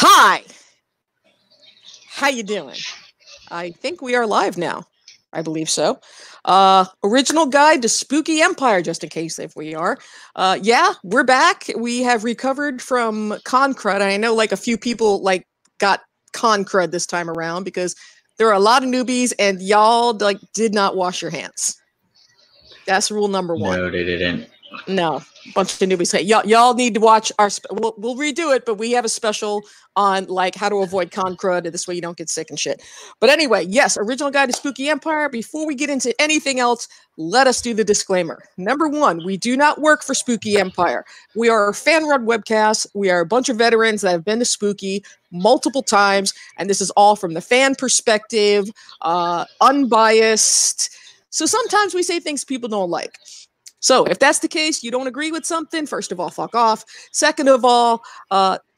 Hi. How you doing? I think we are live now. I believe so. Original guide to Spooky Empire, just in case if we are. Yeah, we're back. We have recovered from con crud. I know like a few people like got con crud this time around because there are a lot of newbies and y'all like did not wash your hands. That's rule number one. No, they didn't. No, bunch of newbies. Hey, y'all need to watch our. We'll redo it, but we have a special on like how to avoid con crud, and this way you don't get sick and shit. But anyway, yes, original guide to Spooky Empire. Before we get into anything else, let us do the disclaimer. Number one, we do not work for Spooky Empire. We are a fan-run webcast. We are a bunch of veterans that have been to Spooky multiple times, and this is all from the fan perspective, unbiased. So sometimes we say things people don't like. So if that's the case, you don't agree with something, first of all, fuck off. Second of all,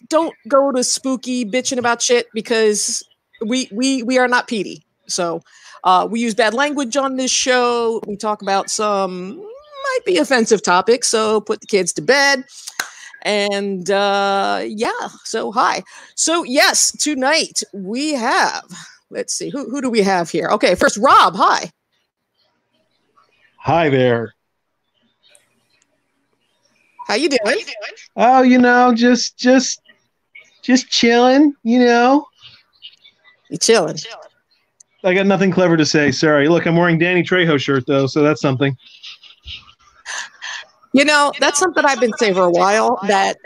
don't go to Spooky bitching about shit because we are not Petey. So we use bad language on this show. We talk about some might be offensive topics, so put the kids to bed. And yeah, so hi. So yes, tonight we have, let's see, who do we have here? Okay, first Rob, hi. Hi there. How you doing? Oh, just chilling, You chilling. I got nothing clever to say. Sorry. Look, I'm wearing Danny Trejo shirt though, so that's something. That's something I've been saying for a while, that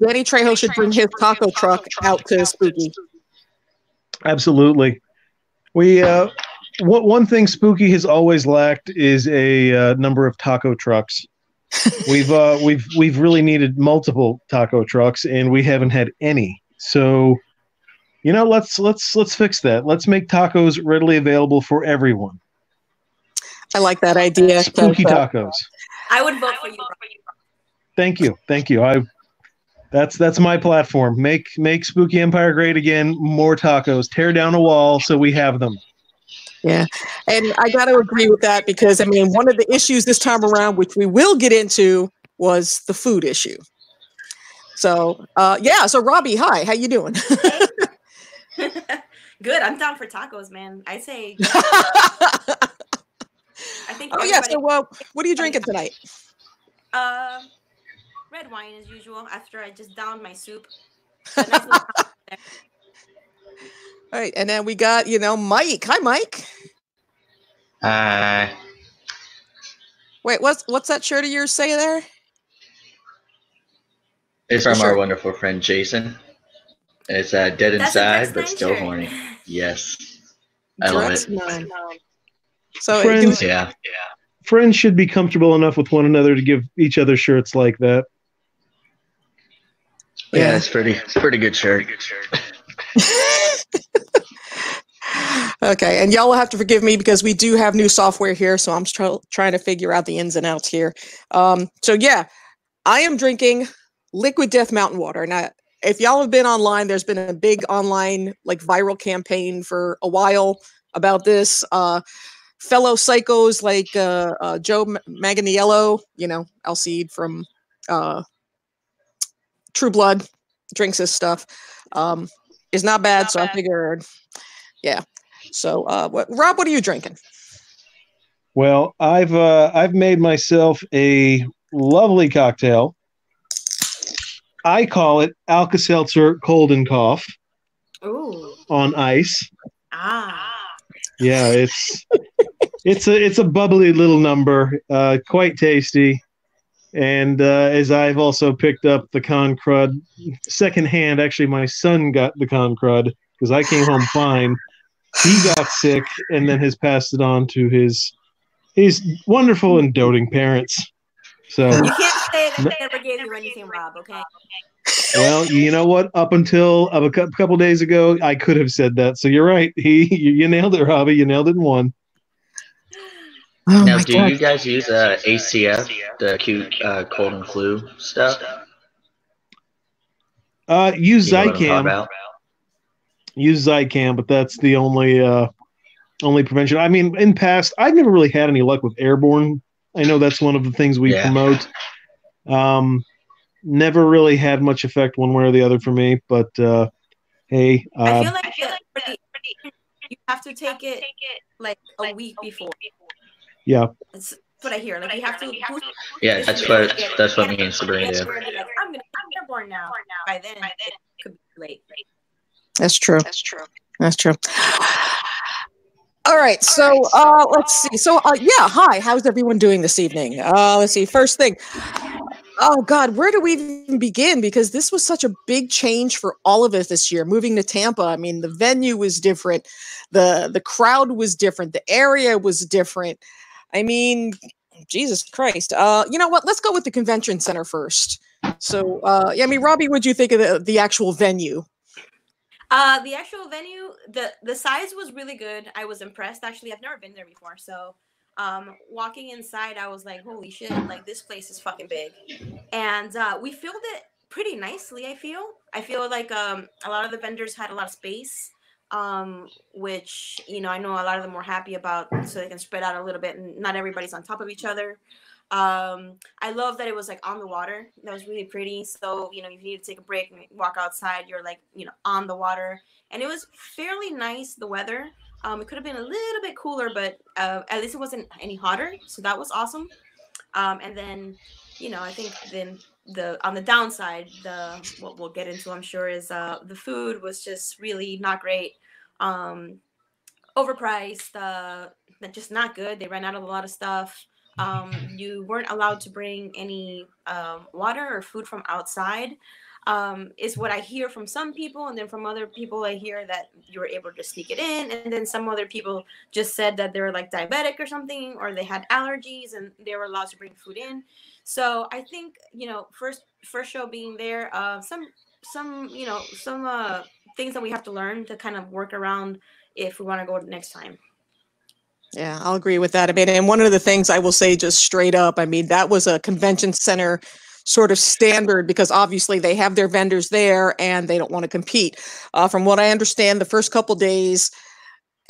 Danny Trejo should bring his taco truck out to Spooky. Absolutely. One thing Spooky has always lacked is a number of taco trucks. We've really needed multiple taco trucks, and we haven't had any. So, let's fix that. Let's make tacos readily available for everyone. I like that idea. Spooky tacos. I would vote for you. Thank you. That's my platform. Make Spooky Empire great again. More tacos. Tear down a wall so we have them. Yeah, and I got to agree with that because, one of the issues this time around, which we will get into, was the food issue. So, so Robbie, hi, how you doing? Good, I'm down for tacos, man. I say. I think. Oh, yeah, so what are you drinking tonight? Red wine as usual, after I just downed my soup. All right, and then we got, Mike. Hi, Mike. Hi. Wait, what's that shirt of yours say there? It's from our wonderful friend Jason. It's dead inside, but still horny. Yes. I love it. So friends, friends should be comfortable enough with one another to give each other shirts like that. Yeah, it's pretty good shirt. Okay, and y'all will have to forgive me because we do have new software here, so I'm trying to figure out the ins and outs here. So yeah, I am drinking Liquid Death Mountain Water. Now, if y'all have been online, there's been a big online like viral campaign for a while about this. Fellow psychos like Joe Manganiello, Alcide from True Blood, drinks this stuff. It's not bad, so I figured, yeah. So, Rob, what are you drinking? Well, I've made myself a lovely cocktail. I call it Alka-Seltzer Cold and Cough. Ooh. On ice. Ah. Yeah, it's a bubbly little number, quite tasty. And as I've also picked up the con crud secondhand, actually my son got the con crud because I came home fine. He got sick and then has passed it on to his wonderful and doting parents. So you can't say that they never gave you anything, Rob, okay? Well, you know what? Up until a couple days ago, I could have said that. So you're right. You nailed it, Robbie. You nailed it in one. Oh now, do you guys use ACF, the cute cold and flu stuff? Use Zycam. Use Zycam, but that's the only prevention. In past, I've never really had any luck with airborne. I know that's one of the things we promote. Never really had much effect one way or the other for me, but Hey, I feel like you have to take it like a week before. yeah. That's what I hear. Like you have to boost. Yeah, that's what me and Sabrina do. Like, I'm gonna be airborne now. By then, it could be too late. That's true. That's true. All right, so let's see. So yeah, hi. How's everyone doing this evening? Let's see. First thing. Oh God, where do we even begin? Because this was such a big change for all of us this year. Moving to Tampa, I mean, the venue was different, the crowd was different, the area was different. I mean, Jesus Christ. You know what? Let's go with the convention center first. So, yeah, I mean, Robbie, what'd you think of the actual venue? The actual venue, the size was really good. I was impressed. Actually, I've never been there before, so walking inside, I was like, holy shit, like this place is fucking big. And we filled it pretty nicely. I feel like a lot of the vendors had a lot of space, which, you know, I know a lot of them were happy about, so they can spread out a little bit and not everybody's on top of each other. I love that it was like on the water. That was really pretty. So, you know, if you need to take a break and walk outside, you're like, you know, on the water. And it was fairly nice, the weather. It could have been a little bit cooler, but at least it wasn't any hotter. So that was awesome. And then, you know, I think then on the downside, what we'll get into, I'm sure, is the food was just really not great. Overpriced, just not good. They ran out of a lot of stuff. You weren't allowed to bring any water or food from outside, is what I hear from some people. And then from other people, I hear that you were able to sneak it in. And then some other people just said that they were like diabetic or something, or they had allergies and they were allowed to bring food in. So I think, you know, first show being there, some things that we have to learn to kind of work around if we want to go next time. Yeah, I'll agree with that. I mean, and one of the things I will say just straight up, I mean, that was a convention center sort of standard because obviously they have their vendors there and they don't want to compete. From what I understand, the first couple days,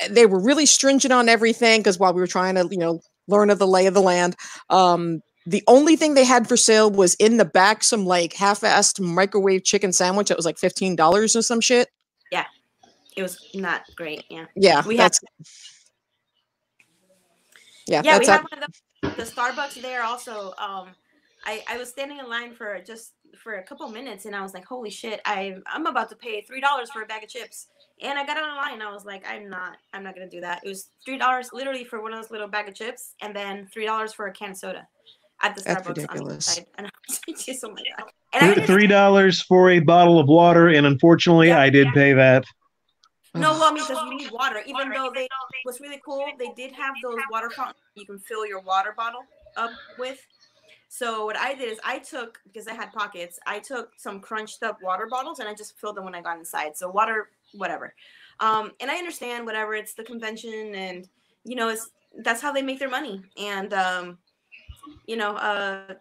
they were really stringent on everything because while we were trying to, you know, learn of the lay of the land, the only thing they had for sale was in the back some like half-assed microwave chicken sandwich that was like $15 or some shit. Yeah, it was not great. Yeah, we had we had one of the Starbucks there also. I was standing in line for a couple minutes and I was like, holy shit, I'm about to pay $3 for a bag of chips. And I got on the line. I was like, I'm not gonna do that. It was $3 literally for one of those little bag of chips, and then $3 for a can of soda at the Starbucks. That's ridiculous. And I was like, oh my God. And $3 for a bottle of water, and unfortunately, I did pay that. No, well, I mean, because you need water. Even though was really cool, they did have those water fountains you can fill your water bottle up with. So what I did is because I had pockets, I took some crunched up water bottles and I just filled them when I got inside. So water, whatever. And I understand whatever, it's the convention and, you know, that's how they make their money. And, you know, I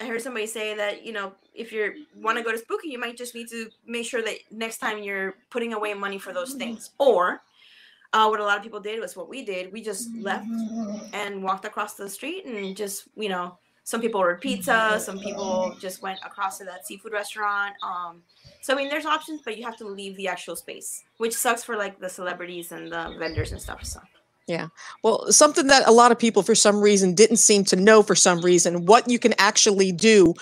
heard somebody say that, you know, if you want to go to Spooky, you might just need to make sure that next time you're putting away money for those things. Or what a lot of people did was what we did. We just left and walked across the street and just, you know, some people ordered pizza. Some people just went across to that seafood restaurant. So, I mean, there's options, but you have to leave the actual space, which sucks for like the celebrities and the vendors and stuff. So. Yeah. Well, something that a lot of people for some reason didn't seem to know for some reason, what you can actually do.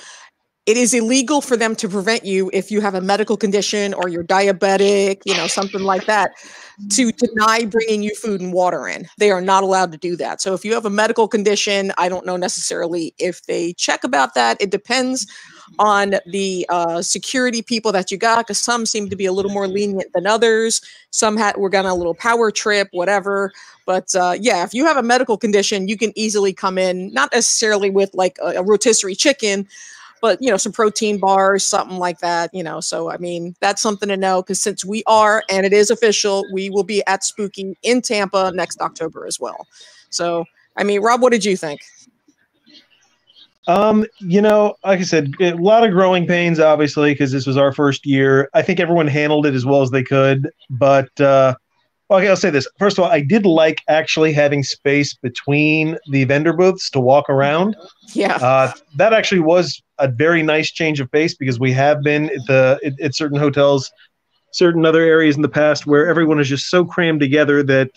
It is illegal for them to prevent you if you have a medical condition or you're diabetic, you know, something like that, to deny bringing you food and water in. They are not allowed to do that. So if you have a medical condition, I don't know necessarily if they check about that. It depends on the security people that you got, because some seem to be a little more lenient than others. Some were on a little power trip, whatever. But yeah, if you have a medical condition, you can easily come in, not necessarily with like a rotisserie chicken, but, you know, some protein bars, something like that, you know. So, I mean, that's something to know because since we are, and it is official, we will be at Spooky in Tampa next October as well. So, I mean, Rob, what did you think? You know, like I said, a lot of growing pains, obviously, because this was our first year. I think everyone handled it as well as they could. But, okay, I'll say this. First of all, I did like actually having space between the vendor booths to walk around. Yeah. That actually was a very nice change of pace because we have been at certain hotels certain other areas in the past where everyone is just so crammed together that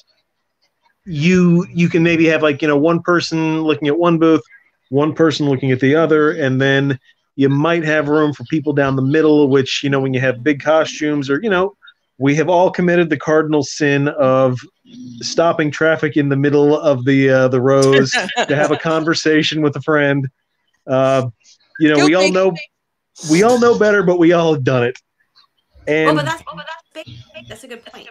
you can maybe have like, one person looking at one booth, one person looking at the other, and then you might have room for people down the middle, which, when you have big costumes or, we have all committed the cardinal sin of stopping traffic in the middle of the rows to have a conversation with a friend. We all know better, but we all have done it. And that's a good point.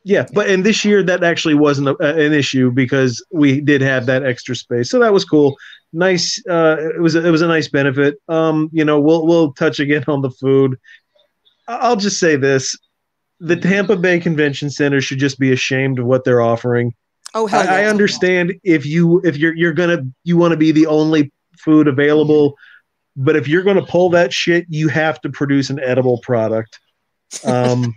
Yeah, and this year that actually wasn't an issue because we did have that extra space, so that was cool. Nice. It was a nice benefit. We'll touch again on the food. I'll just say this: the Tampa Bay Convention Center should just be ashamed of what they're offering. Oh hell yeah. I understand if you want to be the only food available, but if you're gonna pull that shit, you have to produce an edible product. And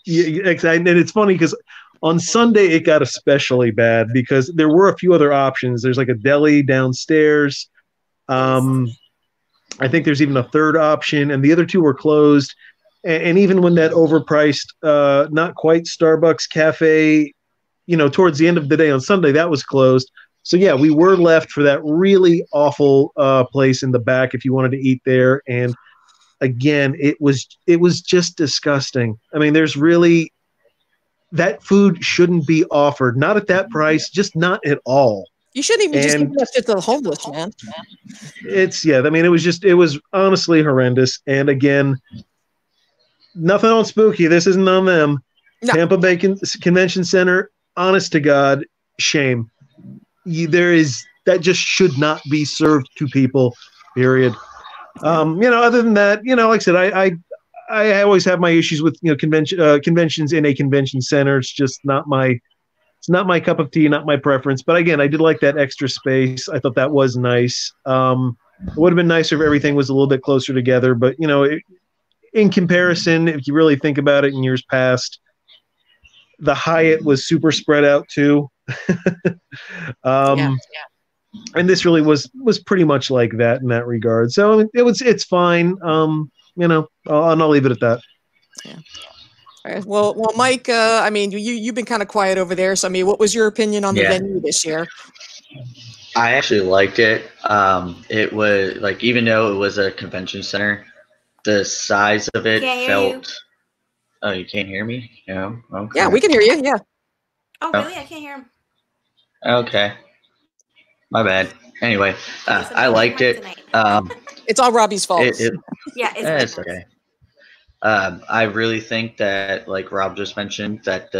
it's funny because on Sunday it got especially bad because there were a few other options. There's like a deli downstairs. I think there's even a third option, and the other two were closed. And even when that overpriced, not quite Starbucks cafe, towards the end of the day on Sunday, that was closed. So yeah, we were left for that really awful place in the back if you wanted to eat there. And again, it was just disgusting. I mean, that food shouldn't be offered, not at that price, just not at all. You shouldn't even just give that shit to the homeless, man. It was honestly horrendous. And again, nothing on Spooky. This isn't on them. No. Tampa Bay Convention Center, honest to God, shame. That just should not be served to people, period. Other than that, like I said, I always have my issues with conventions in a convention center. It's just not my cup of tea, not my preference. But again, I did like that extra space. I thought that was nice. It would have been nicer if everything was a little bit closer together. But in comparison, if you really think about it, in years past, the Hyatt was super spread out too. And this really was pretty much like that in that regard. So it's fine. And I'll leave it at that. Yeah. All right. Well, Mike. You've been kind of quiet over there. So what was your opinion on the venue this year? I actually liked it. It was like, even though it was a convention center, the size of it felt. Oh, you can't hear me? No. Okay. Yeah, we can hear you. Yeah. Oh, really? I can't hear him. Okay. My bad. Anyway, I liked it. It's all Robbie's fault. It's okay. I really think that, like Rob just mentioned, that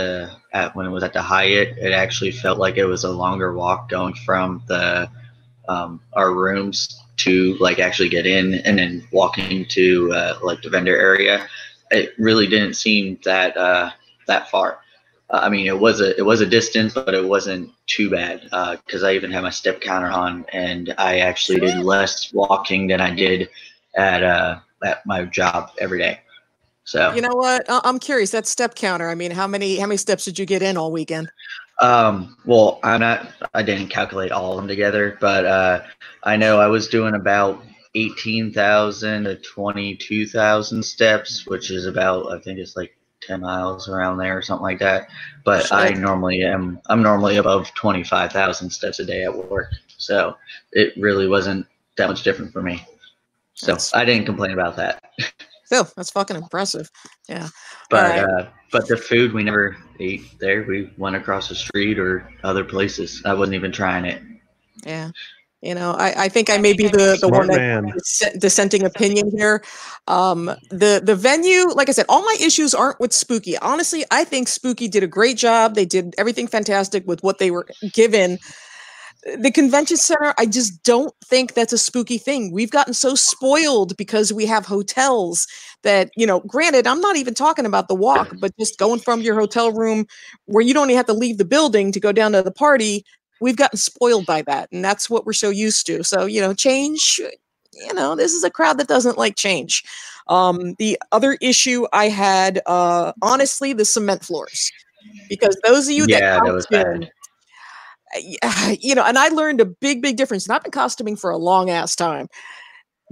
when it was at the Hyatt, it actually felt like it was a longer walk going from our rooms to like actually get in and then walking to like the vendor area. It really didn't seem that far. It was a distance, but it wasn't too bad because I even had my step counter on, and I actually did less walking than I did at my job every day. So you know what? I'm curious. That step counter. How many steps did you get in all weekend? Well, I didn't calculate all of them together, but I know I was doing about 18,000 to 22,000 steps, which is about, I think it's like 10 miles around there or something like that. But sure. I'm normally above 25,000 steps a day at work. So it really wasn't that much different for me. So I didn't complain about that. Phil, that's fucking impressive. Yeah. But the food, we never ate there. We went across the street or other places. I wasn't even trying it. Yeah. I think I may be the one that dissenting opinion here. The venue, like I said, all my issues aren't with Spooky. Honestly, I think Spooky did a great job. They did everything fantastic with what they were given. The convention center, I just don't think that's a Spooky thing. We've gotten so spoiled because we have hotels that, granted, I'm not even talking about the walk, but just going from your hotel room where you don't even have to leave the building to go down to the party. We've gotten spoiled by that, and that's what we're so used to. So, change, this is a crowd that doesn't like change. The other issue I had, honestly, the cement floors, because those of you that was bad. And I learned a big difference, and I've been costuming for a long ass time.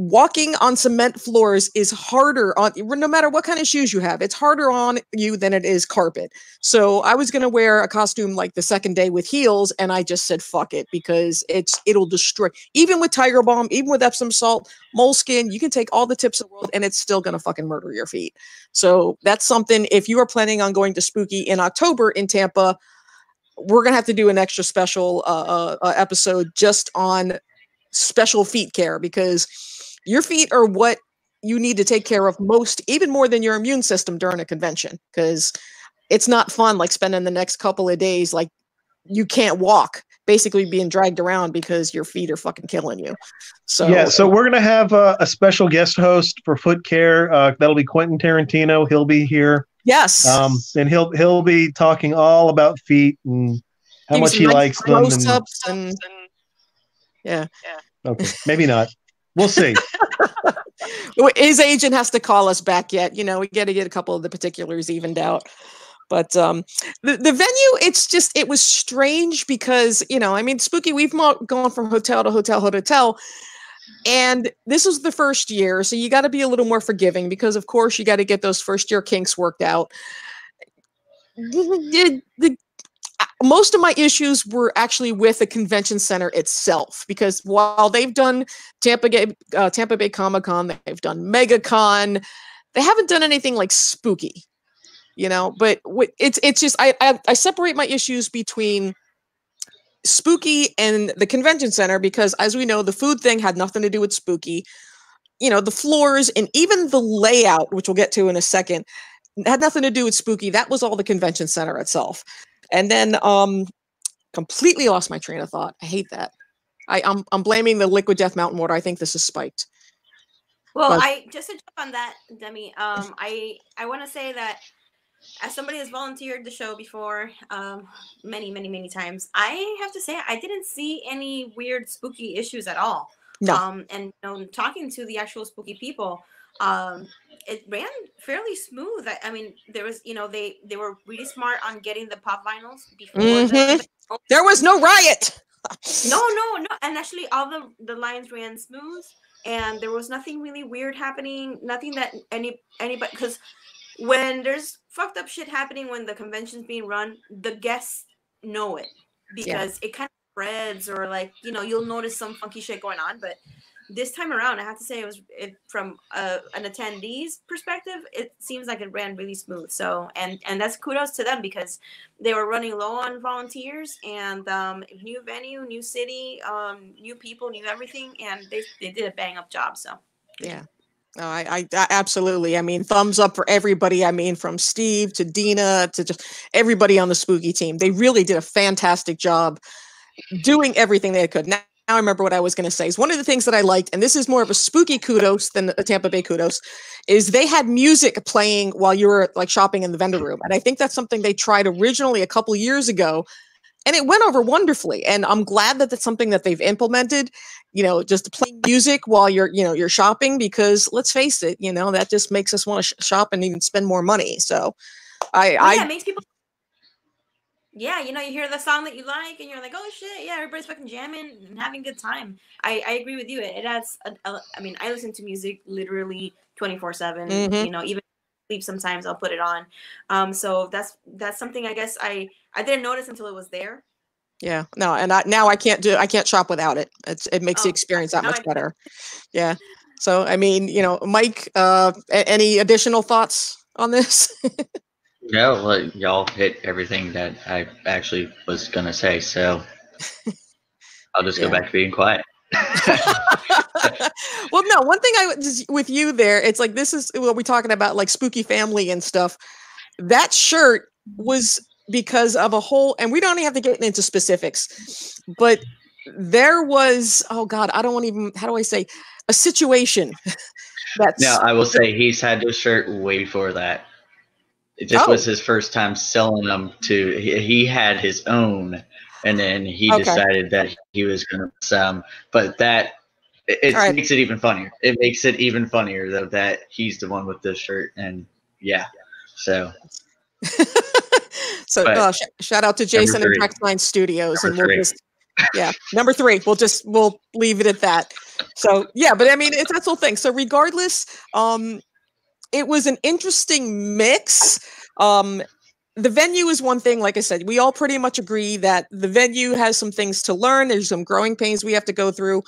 walking on cement floors is harder on, no matter what kind of shoes you have, it's harder on you than it is carpet. So I was going to wear a costume like the second day with heels, and I just said fuck it, because it'll destroy, even with Tiger Balm, even with Epsom salt, moleskin, you can take all the tips in the world and it's still going to fucking murder your feet. So that's something, if you are planning on going to Spooky in October in Tampa, we're going to have to do an extra special episode just on special feet care, because your feet are what you need to take care of most, even more than your immune system during a convention, because it's not fun like spending the next couple of days like you can't walk, basically being dragged around because your feet are fucking killing you. So yeah, so we're gonna have a special guest host for foot care. That'll be Quentin Tarantino. He'll be here. Yes. And he'll be talking all about feet and how Give much he nice likes them. Close-ups and yeah. Okay, maybe not. We'll see. His agent has to call us back yet. You know, we got to get a couple of the particulars evened out. But the venue, it was strange because, you know, I mean, Spooky, we've gone from hotel to hotel to hotel. And this was the first year. So you got to be a little more forgiving because, of course, you got to get those first year kinks worked out. Most of my issues were actually with the convention center itself, because while they've done Tampa Bay Comic-Con, they've done MegaCon, they haven't done anything like Spooky, you know. But it's just I separate my issues between Spooky and the convention center, because as we know, the food thing had nothing to do with Spooky. You know, the floors and even the layout, which we'll get to in a second, had nothing to do with Spooky. That was all the convention center itself. And then completely lost my train of thought. I hate that. I'm blaming the Liquid Death Mountain Water. I think this is spiked. Well, I just to jump on that, Demi. I want to say that as somebody has volunteered the show before, many times, I have to say I didn't see any weird spooky issues at all. No. And you know, talking to the actual spooky people, it ran fairly smooth. I mean, there was, you know, they were really smart on getting the pop vinyls before. There was no riot. No. And actually, all the lines ran smooth, and there was nothing really weird happening. Nothing that anybody, because when there's fucked up shit happening when the convention's being run, the guests know it, because it kind of spreads, or like, you know, you'll notice some funky shit going on. But this time around, I have to say, from an attendee's perspective, it seems like it ran really smooth. So, and that's kudos to them, because they were running low on volunteers, and new venue, new city, new people, new everything, and they did a bang up job. So yeah. No, I absolutely. I mean, thumbs up for everybody. I mean, from Steve to Dina to just everybody on the Spooky team. They really did a fantastic job doing everything they could. Now I remember what I was going to say. Is one of the things that I liked, and this is more of a Spooky kudos than a Tampa Bay kudos, is they had music playing while you were like shopping in the vendor room. And I think that's something they tried originally a couple years ago, and it went over wonderfully. And I'm glad that that's something that they've implemented, you know, just to play music while you're shopping, because let's face it, you know, that just makes us want to shop and even spend more money. So it makes people. Yeah, you know, you hear the song that you like, and you're like, oh shit, yeah, everybody's fucking jamming and having a good time. I agree with you. It adds. I mean, I listen to music literally 24/7. Mm-hmm. You know, even sleep sometimes I'll put it on. So that's something I guess I didn't notice until it was there. Yeah, no, and now I can't shop without it. It makes the experience that much better. Yeah. So I mean, you know, Mike, any additional thoughts on this? No, well, y'all hit everything that I actually was gonna say, so I'll just go back to being quiet. Well, no, one thing with you there, it's like, this is what we're talking about, like Spooky Family and stuff. That shirt was because of a whole, and we don't even have to get into specifics, but there was, oh God, I don't want to even, how do I say, a situation that's. Now, I will say he's had this shirt way before that. It just was his first time selling them he had his own, and then he decided that he was going to sell, but that, it makes it even funnier. It makes it even funnier, though, that he's the one with this shirt, and yeah, so. So shout out to Jason and Trax9 Studios, and we'll just, number 3. We'll leave it at that. So yeah, but I mean, it's that's the whole thing. So regardless, it was an interesting mix. The venue is one thing. Like I said, we all pretty much agree that the venue has some things to learn. There's some growing pains we have to go through.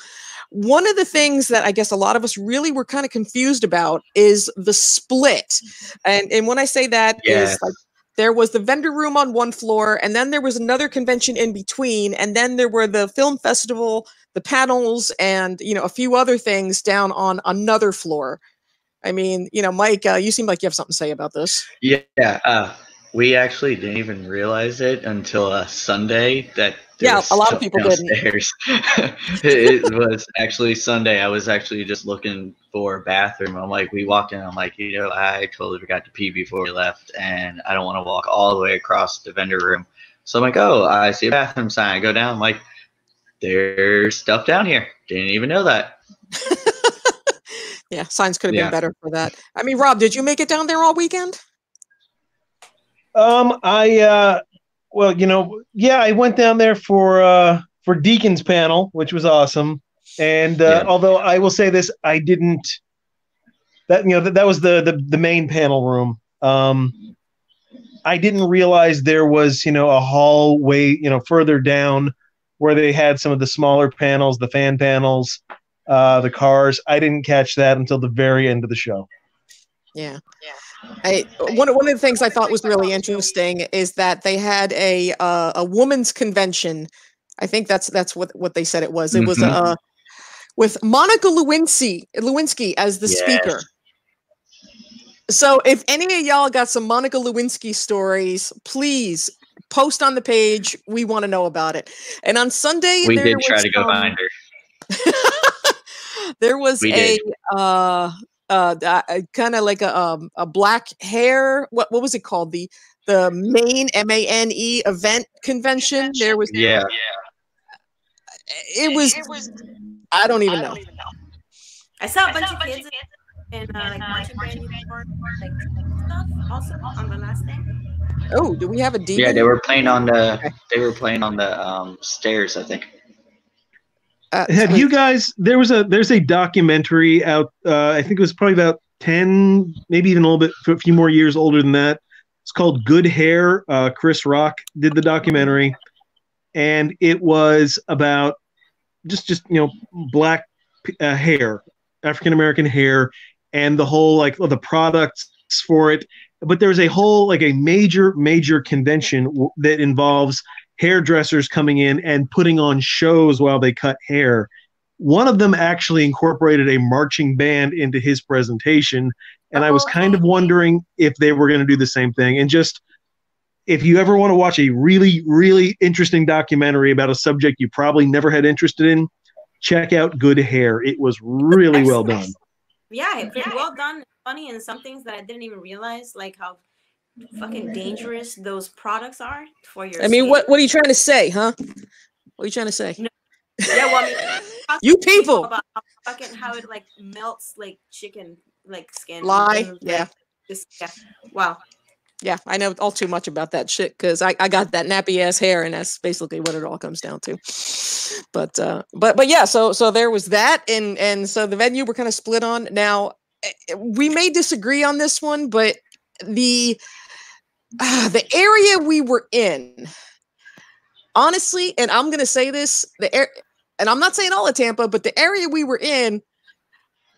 One of the things that I guess a lot of us really were kind of confused about is the split. And when I say that is like there was the vendor room on one floor, and then there was another convention in between, and then there were the film festival, the panels, and a few other things down on another floor. I mean, Mike, you seem like you have something to say about this. Yeah, we actually didn't even realize it until Sunday that a lot of people downstairs. It was actually Sunday. I was actually just looking for a bathroom. I'm like, we walked in. I'm like, I totally forgot to pee before we left, and I don't want to walk all the way across the vendor room. So I'm like, oh, I see a bathroom sign. I go down. I'm like, there's stuff down here. Didn't even know that. Yeah, signs could have been better for that. I mean, Rob, did you make it down there all weekend? I went down there for Deacon's panel, which was awesome. And although I will say this, I didn't. That was the main panel room. I didn't realize there was a hallway further down where they had some of the smaller panels, the fan panels, the cars. I didn't catch that until the very end of the show. Yeah. One of the things I thought was really interesting is that they had a women's convention. I think that's what they said it was. It was with Monica Lewinsky as the speaker. So if any of y'all got some Monica Lewinsky stories, please post on the page. We want to know about it. And on Sunday, we did try to go find her. There was kind of like a black hair. What was it called? The Maine MANE event convention. There was It was. I don't even know. I saw a bunch of kids and like marching band like stuff also on the last day. Oh, do we have a demon? Yeah, they were playing on the stairs, I think. Have you guys? There's a documentary out. I think it was probably about 10, maybe even a little bit, a few more years older than that. It's called Good Hair. Chris Rock did the documentary, and it was about just black hair, African American hair, and the whole the products for it. But there's a whole a major convention that involves hairdressers coming in and putting on shows while they cut hair. One of them actually incorporated a marching band into his presentation, and I was kind of wondering if they were going to do the same thing. And just if you ever want to watch a really, really interesting documentary about a subject you probably never had interested in, check out Good Hair. It was really well done. Yeah, well done. Funny, and some things that I didn't even realize, like how fucking dangerous those products are for your skin. What are you trying to say, huh? What are you trying to say? No. Yeah, well, I mean, you people about how it melts chicken skin. Lie, yeah. Wow. Yeah, I know all too much about that shit because I got that nappy ass hair, and that's basically what it all comes down to. But yeah, so there was that, and so the venue we're kind of split on. Now we may disagree on this one, but the area we were in, honestly, and I'm gonna say this, and I'm not saying all of Tampa, but the area we were in,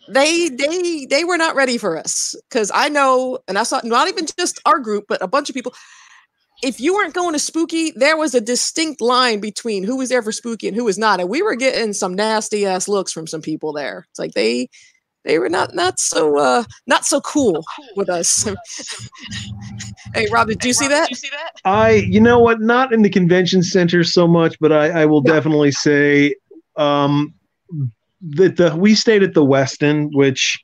they were not ready for us. Because I know, and I saw not even just our group, but a bunch of people. If you weren't going to Spooky, there was a distinct line between who was there for Spooky and who was not, and we were getting some nasty ass looks from some people there. It's like they were not so cool with us. Hey, Rob, did you see that? You know what? Not in the convention center so much, but I will definitely say that we stayed at the Westin, which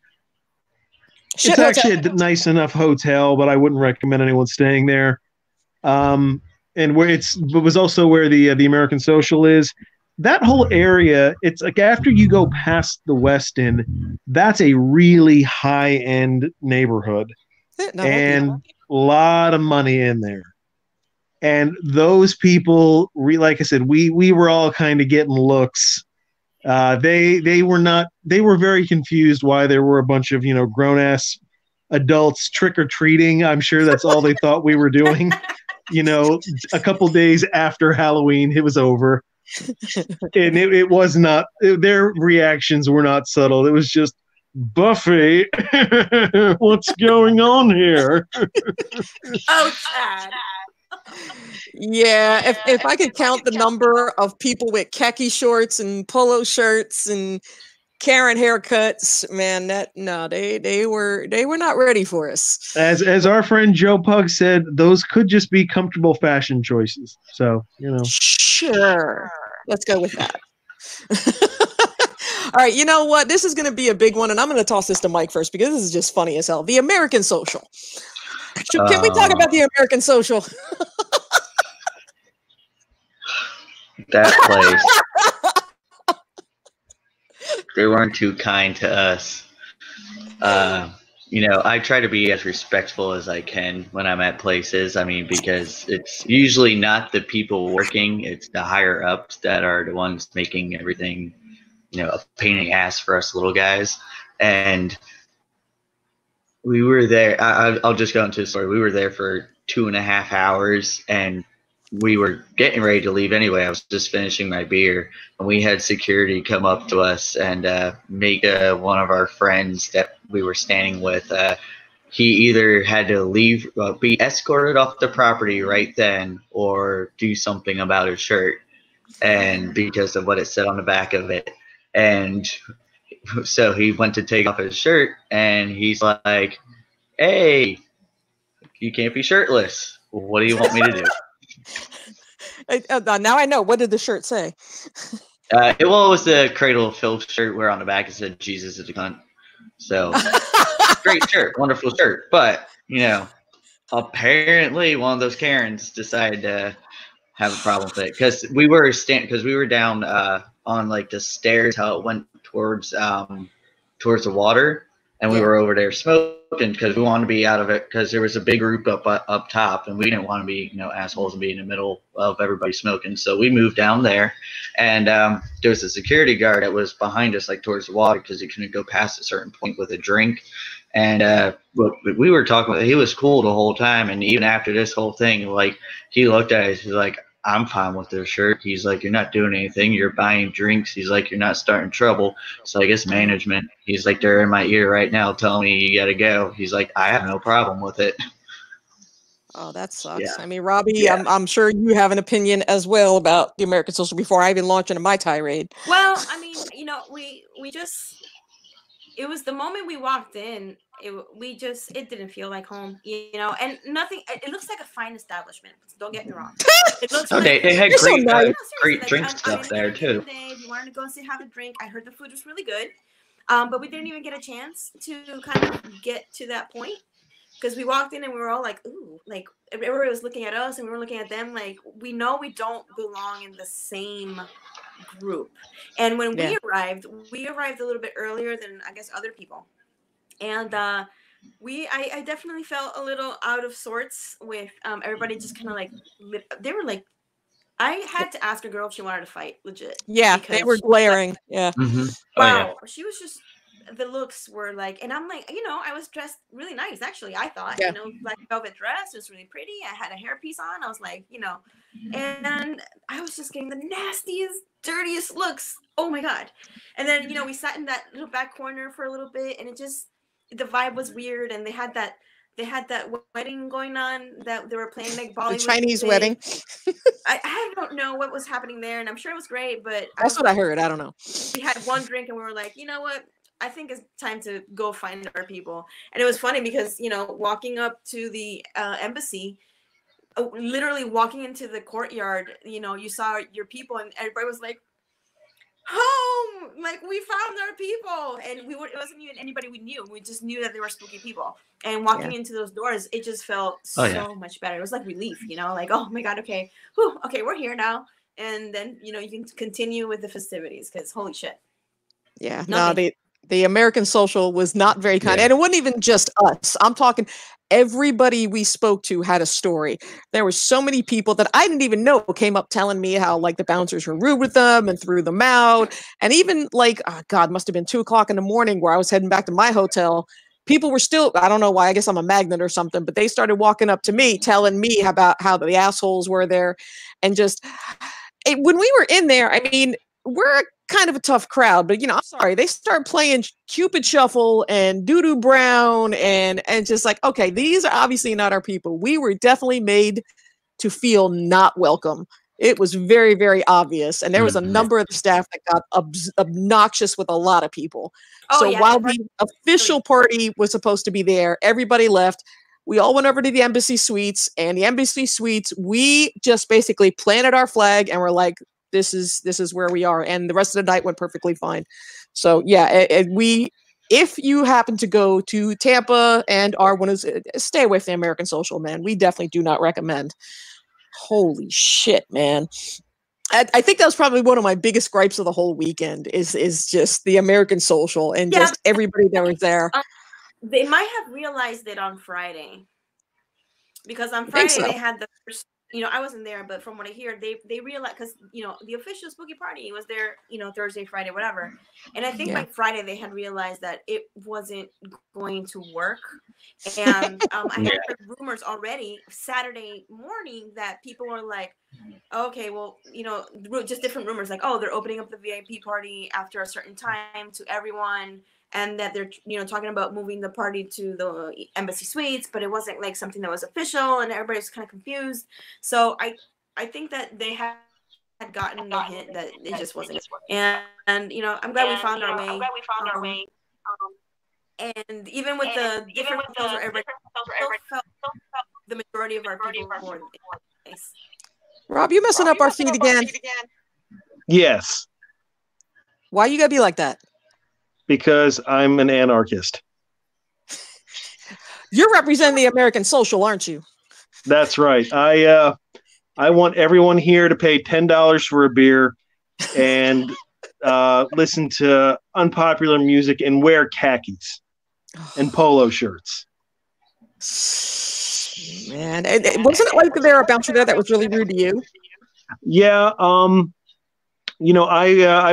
it's actually a nice enough hotel, but I wouldn't recommend anyone staying there. And where it was also where the American Social is. That whole area, it's like after you go past the Westin, that's a really high-end neighborhood. And a lot of money in there. And those people, like I said, we were all kind of getting looks They were very confused why there were a bunch of grown ass adults trick or treating. I'm sure that's all they thought we were doing. A couple days after Halloween, it was over, and it was not. Their reactions were not subtle. It was just, Buffy, what's going on here? Oh, Chad. Yeah, if I could count the number of people with khaki shorts and polo shirts and Karen haircuts, man, they were not ready for us. As our friend Joe Pug said, those could just be comfortable fashion choices. So, Sure. Let's go with that. All right, you know what? This is going to be a big one, and I'm going to toss this to Mike first because this is just funny as hell. The American Social. Can we talk about the American Social? That place. They weren't too kind to us. I try to be as respectful as I can when I'm at places. I mean, because it's usually not the people working, it's the higher ups that are the ones making everything, a pain in the ass for us little guys. And we were there. I'll just go into the story. We were there for 2.5 hours, and we were getting ready to leave anyway. I was just finishing my beer, and we had security come up to us and make one of our friends that we were standing with. He either had to leave, be escorted off the property right then, or do something about his shirt, and because of what it said on the back of it. And so he went to take off his shirt, and he's like, "Hey, you can't be shirtless. What do you want me to do?" Now I know. What did the shirt say? It was the Cradle of Filth shirt where on the back it said "Jesus is a cunt." So great shirt, wonderful shirt. But apparently one of those Karens decided to have a problem with it because we were down on like the stairs how it went towards the water, and we were over there smoking because we wanted to be out of it because there was a big group up top, and we didn't want to be assholes and be in the middle of everybody smoking. So we moved down there, and there was a security guard that was behind us, like towards the water, because he couldn't go past a certain point with a drink. And we were talking. He was cool the whole time, and even after this whole thing, like he looked at us, he's like, "I'm fine with their shirt." He's like, "You're not doing anything. You're buying drinks." He's like, "You're not starting trouble." So I guess management. He's like, "They're in my ear right now telling me you got to go." He's like, "I have no problem with it." Oh, that sucks. Yeah. I mean, Robbie, I'm sure you have an opinion as well about the American Social before I even launch into my tirade. Well, I mean, we just, it was the moment we walked in, it didn't feel like home, and nothing. It looks like a fine establishment. Don't get me wrong. It looks Okay, they had great drink stuff there too. If you wanted to go and have a drink, I heard the food was really good, but we didn't even get a chance to kind of get to that point because we walked in and we were all like, "Ooh!" Like everybody was looking at us and we were looking at them. Like we know we don't belong in the same group. And when we arrived a little bit earlier than I guess other people, and I definitely felt a little out of sorts with everybody just kind of like they were like, I had to ask a girl if she wanted to fight, legit. Yeah, they were glaring. Mm-hmm. Wow, she was just, the looks were like, and I'm like, I was dressed really nice actually. I thought, black velvet dress, it was really pretty. I had a hairpiece on. I was like, and I was just getting the nastiest, dirtiest looks. Oh my god! And then we sat in that little back corner for a little bit, and it just, the vibe was weird, and they had that wedding going on that they were playing like Bollywood. The Chinese wedding. I don't know what was happening there, and I'm sure it was great, but that's what I heard. I don't know. We had one drink, and we were like, you know what? I think it's time to go find our people. And it was funny because walking up to the embassy, literally walking into the courtyard, you saw your people, and everybody was like, home, like we found our people, and it wasn't even anybody we knew. We just knew that they were spooky people. And walking into those doors, it just felt so much better. It was like relief, like, oh my god, okay, whew, okay, we're here now. And then you can continue with the festivities because holy shit. Yeah, no, The American Social was not very kind. And it wasn't even just us. I'm talking everybody we spoke to had a story. There were so many people that I didn't even know came up telling me how like the bouncers were rude with them and threw them out. And even like, oh God, must have been 2:00 in the morning where I was heading back to my hotel. People were still, I don't know why, I guess I'm a magnet or something, but they started walking up to me, telling me about how the assholes were there. And just, when we were in there, I mean, we're kind of a tough crowd, but I'm sorry, they start playing Cupid Shuffle and Doo Doo Brown and just like, okay, these are obviously not our people. We were definitely made to feel not welcome. It was very, very obvious. And there was a number of the staff that got obnoxious with a lot of people. While the official party was supposed to be there, everybody left. We all went over to the embassy suites, and the embassy suites, we just basically planted our flag and we're like, this is where we are. And the rest of the night went perfectly fine. So yeah, if you happen to go to Tampa and are one of stay away from the American Social, man. We definitely do not recommend. Holy shit, man. I think that was probably one of my biggest gripes of the whole weekend is just the American Social and just everybody that was there. They might have realized it on Friday. Because on Friday they had the first, I wasn't there, but from what I hear, they realized, because the official spooky party was there, Thursday, Friday, whatever, and I think by Friday they had realized that it wasn't going to work, and I had heard rumors already Saturday morning that people were like, okay, well, just different rumors like, oh, they're opening up the VIP party after a certain time to everyone. And that they're, talking about moving the party to the embassy suites, but it wasn't like something that was official, and everybody was kind of confused. So I think that they had gotten the hint that it just wasn't. And I'm glad we found our way. And even with the different hotels where everybody felt the majority of our people were nice. Rob, you messing up our feed again? Yes. Why you gotta be like that? Because I'm an anarchist. You're representing the American Social, aren't you? That's right. I want everyone here to pay $10 for a beer and listen to unpopular music and wear khakis and polo shirts. Man, wasn't it like there a bouncer there that was really rude to you? Yeah. I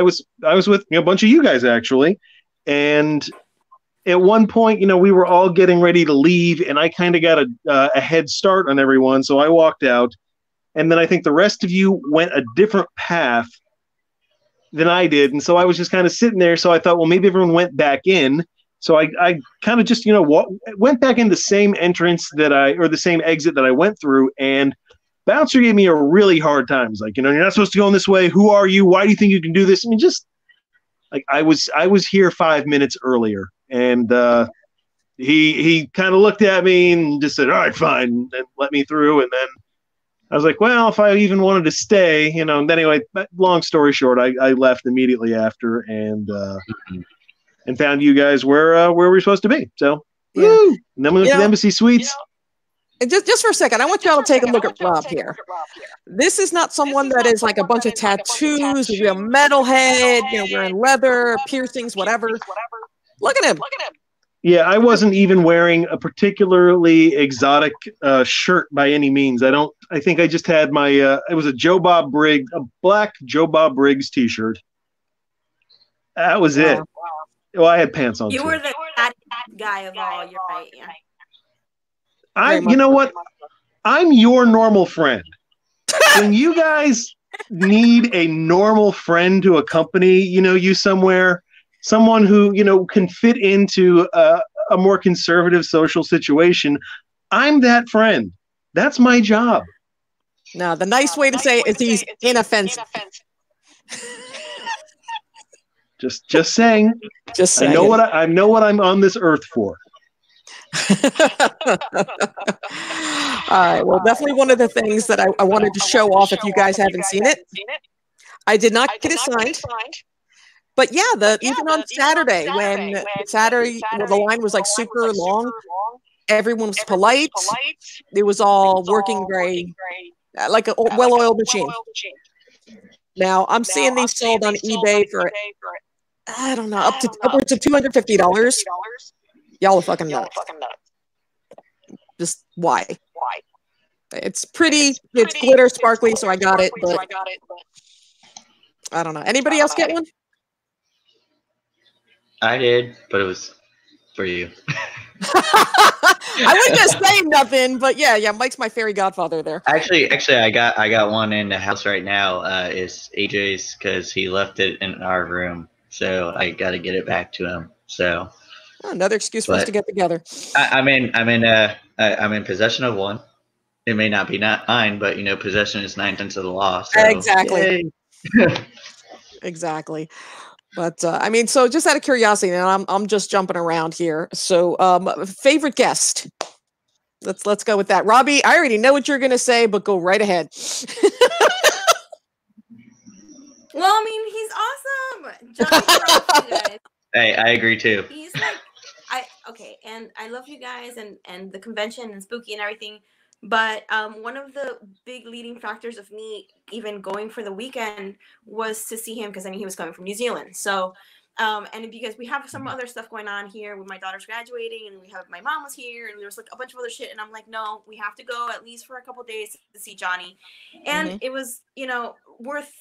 was with a bunch of you guys actually. And at one point, we were all getting ready to leave, and I kind of got a head start on everyone. So I walked out, and then I think the rest of you went a different path than I did. And so I was just kind of sitting there. So I thought, well, maybe everyone went back in. So I kind of just, went back in the same entrance or the same exit that I went through. And Bouncer gave me a really hard time. He's like, you're not supposed to go in this way. Who are you? Why do you think you can do this? I mean, just like I was here 5 minutes earlier, and he kind of looked at me and just said, all right, fine, and let me through. And then I was like, well, if I even wanted to stay, and anyway, long story short, I left immediately after and found you guys where we were supposed to be. So, woo! And then we went to the embassy suites. And just for a second, I want y'all to take a look at Rob here. This is not someone that is like a bunch of tattoos, a real metalhead, wearing leather, piercings, whatever. Look at him. Yeah, I wasn't even wearing a particularly exotic shirt by any means. I think I just had my, it was a black Joe Bob Briggs t-shirt. That was it. Well, I had pants on too. You were the guy of all, you're right, yeah. You know what? I'm your normal friend. When you guys need a normal friend to accompany, you somewhere, someone who, can fit into a more conservative social situation, I'm that friend. That's my job. No, the nice way to say it is he's inoffensive. Just saying. Just saying. I know what I'm on this earth for. All right. Well, definitely one of the things that I wanted to show off if you guys haven't seen it. I did not get it signed. But yeah, even on Saturday, when the line was like super long, everyone was polite. It was all working very like a well-oiled machine. Now I'm seeing these sold on eBay for I don't know, up to upwards of $250. Y'all are fucking nuts. Just why? It's pretty. It's glitter sparkly, so I got it. But I don't know. Anybody else get one? I did, but it was for you. I wasn't just saying nothing, but yeah, Mike's my fairy godfather there. Actually, I got one in the house right now. It's AJ's because he left it in our room, so I got to get it back to him. So another excuse for us to get together. I'm in possession of one. It may not be mine, but possession is 9/10 of the law. So. Exactly. Exactly. But I mean, so just out of curiosity, and I'm just jumping around here. So, favorite guest. Let's go with that. Robbie, I already know what you're gonna say, but go right ahead. Well, I mean, he's awesome. Johnny Ross, you guys. Hey, I agree too. He's like, and I love you guys and the convention and Spooky and everything. But one of the big leading factors of me even going for the weekend was to see him because I mean he was coming from New Zealand. So, and because we have some other stuff going on here with my daughter's graduating, and we have my mom was here, and there was like a bunch of other shit, and I'm like, no, we have to go at least for a couple of days to see Johnny, and it was worth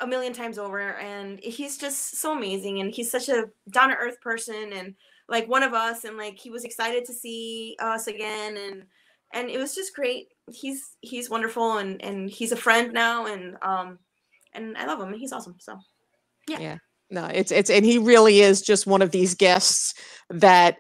a million times over, and he's just so amazing, and he's such a down to earth person, and like one of us, and like he was excited to see us again, and it was just great. He's wonderful, and he's a friend now, and I love him. He's awesome. So, yeah. No, it's and he really is just one of these guests that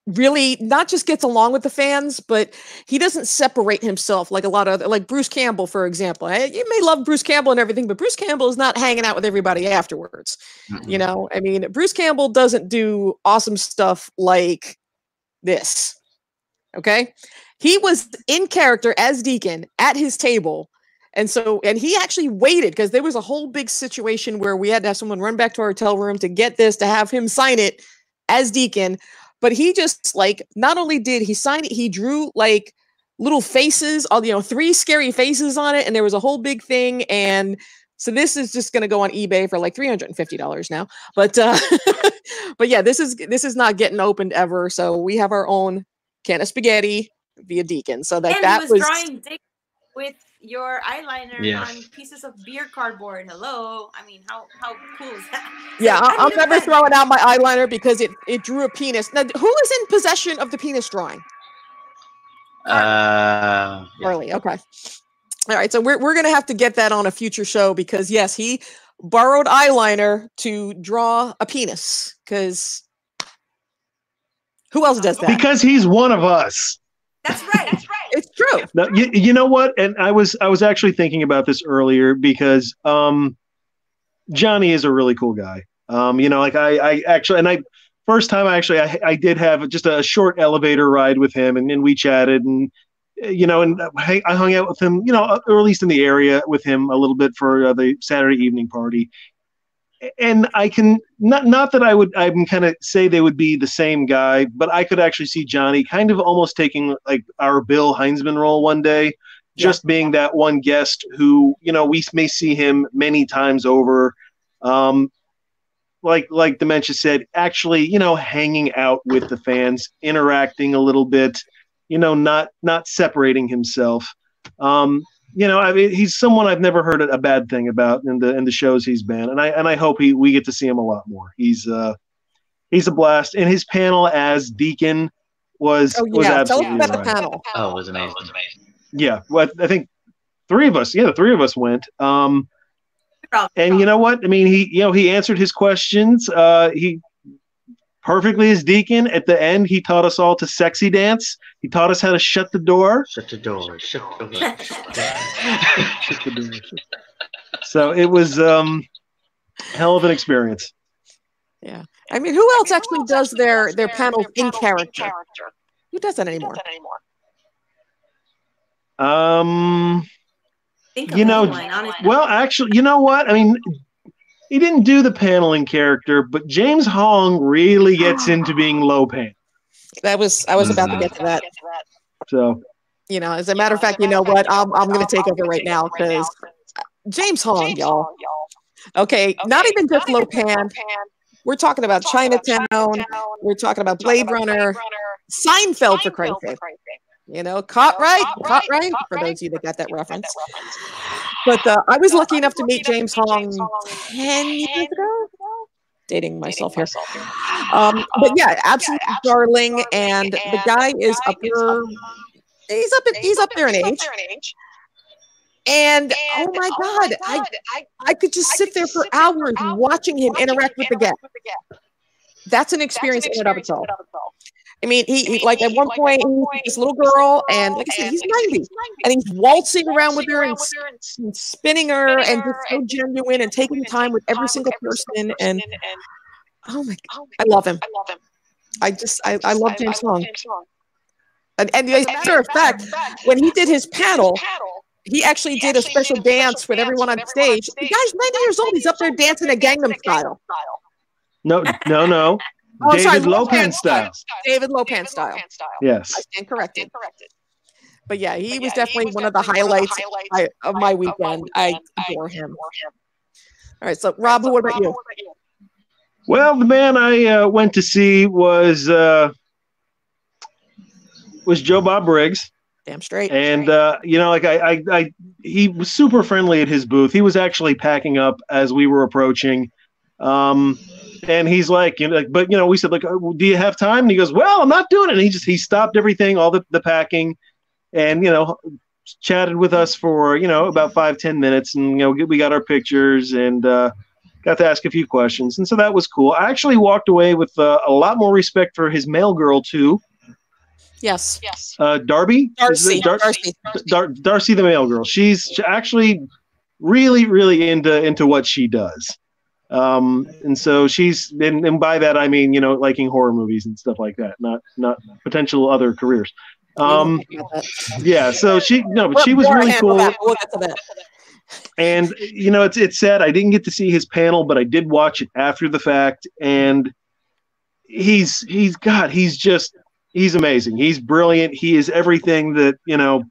really not just gets along with the fans, but he doesn't separate himself like a lot of like Bruce Campbell, for example. You may love Bruce Campbell and everything, but Bruce Campbell is not hanging out with everybody afterwards. I mean, Bruce Campbell doesn't do awesome stuff like this. Okay. He was in character as Deacon at his table. And he actually waited because there was a whole big situation where we had to have someone run back to our hotel room to get this, to have him sign it as Deacon. But he just not only did he sign it, he drew like little faces, all 3 scary faces on it. And there was a whole big thing. And so this is just going to go on eBay for like $350 now. But, but yeah, this is not getting opened ever. So we have our own can of spaghetti via Deacon. So that was drawing dick with your eyeliner on pieces of beer cardboard. Hello. I mean, how cool is that? Yeah, I'm never throwing out my eyeliner because it drew a penis. Now, who is in possession of the penis drawing? Carly. Okay. All right. So we're gonna have to get that on a future show because yes, he borrowed eyeliner to draw a penis. Because who else does that? Because he's one of us. That's right. It's true. Now, you know what? And I was actually thinking about this earlier because Johnny is a really cool guy. I actually first time I did have just a short elevator ride with him, and we chatted, and I hung out with him, or at least in the area with him a little bit for the Saturday evening party. And I can not that I'm kind of say they would be the same guy, but I could actually see Johnny kind of almost taking like our Bill Heinzman role one day, just being that one guest who, we may see him many times over. Like Dementia said, actually, hanging out with the fans, interacting a little bit, not separating himself. I mean, he's someone I've never heard a bad thing about in the shows he's been, and I hope we get to see him a lot more. He's a blast, and his panel as Deacon was absolutely tell us about the panel. Oh, it was amazing. Yeah, well, I think the three of us went. And you know what? I mean, he answered his questions. He perfectly as Deacon. At the end, he taught us all to sexy dance. He taught us how to shut the door. Shut the door. Shut the door. Shut the door. So it was hell of an experience. Yeah. I mean, who else actually does their panels in character? Who does that anymore? Well, actually, you know what? I mean, he didn't do the panel in character, but James Hong really gets into being low pan. I was about to get to that. So, as a matter of fact, you know what? I'm going to take over right now because James Hong, y'all. Okay, not even just low pan. We're talking about Chinatown. We're talking about Blade Runner. Seinfeld, for Christ's sake. You know, caught right. For those of you that got that reference. But I was lucky enough to meet James Hong 10 years ago. Dating myself here. But yeah, absolute darling. And the guy is up there. He's up there in age. And oh my God, I could just sit there for hours watching him interact with the guest. That's an experience in and of itself. I mean, he like at one point, this little girl, and like I said, he's 90, and he's waltzing around with her and spinning her, and just so genuine and taking time with every single person. And oh my God, I love him. I love James Hong. And as a matter of fact, when he did his panel, he actually did a special dance with everyone on stage. The guy's 90 years old. He's up there dancing a Gangnam Style. No. Oh, David Lopan style. David Lopan style. Yes. I stand corrected. But yeah, he was definitely one of the highlights of my weekend. I adore him. All right, so Rob, what about you? Well, the man I went to see was Joe Bob Briggs. Damn straight. And you know, like he was super friendly at his booth. He was actually packing up as we were approaching. And he's like, you know, like, but you know, we said, like, do you have time? And he goes, well, I'm not doing it. And he stopped everything, all the packing, and you know, chatted with us for, you know, about 5-10 minutes, and you know, we got our pictures and got to ask a few questions, and so that was cool. I actually walked away with a lot more respect for his mail girl too. Yes. Darcy, the mail girl. She's actually really, really into what she does. And so she's, and by that I mean, you know, liking horror movies and stuff like that, not potential other careers. Yeah, so she was really cool. We'll get to that. And you know, it's sad I didn't get to see his panel, but I did watch it after the fact, and he's amazing. He's brilliant. He is everything that, you know,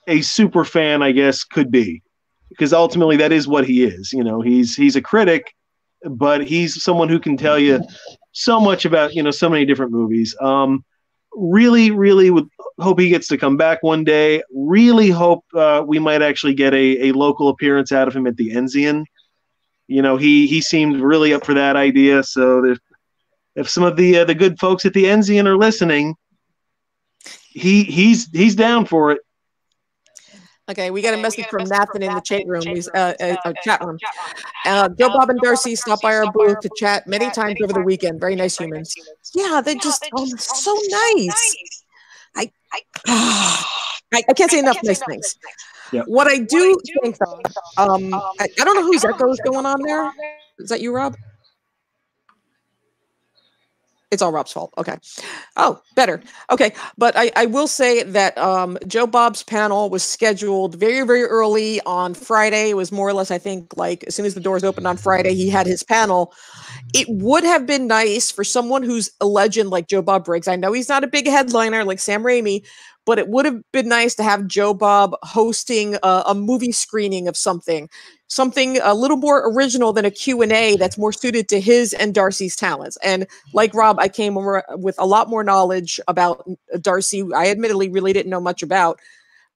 a super fan, I guess, could be. Because ultimately that is what he is. You know, he's a critic, but he's someone who can tell you so much about, you know, so many different movies. Really, really would hope he gets to come back one day. Really hope we might actually get a local appearance out of him at the Enzian. You know, he seemed really up for that idea. So if some of the good folks at the Enzian are listening, he's down for it. Okay, we got a message from Nathan in the chat room. Chat room. Joe Bob and Darcy stopped by our booth to chat many times over the weekend. Very nice humans. Yeah, they're just so nice. I can't say enough nice things. Yep. What I do think, though, I don't know whose echo is going on there. Is that you, Rob? It's all Rob's fault. Okay. Oh, better. Okay. But I will say that Joe Bob's panel was scheduled very, very early on Friday. It was more or less, I think, like as soon as the doors opened on Friday, he had his panel. It would have been nice for someone who's a legend like Joe Bob Briggs. I know he's not a big headliner like Sam Raimi, but it would have been nice to have Joe Bob hosting a movie screening of something a little more original than a Q&A that's more suited to his and Darcy's talents. And like Rob, I came over with a lot more knowledge about Darcy. I admittedly really didn't know much about.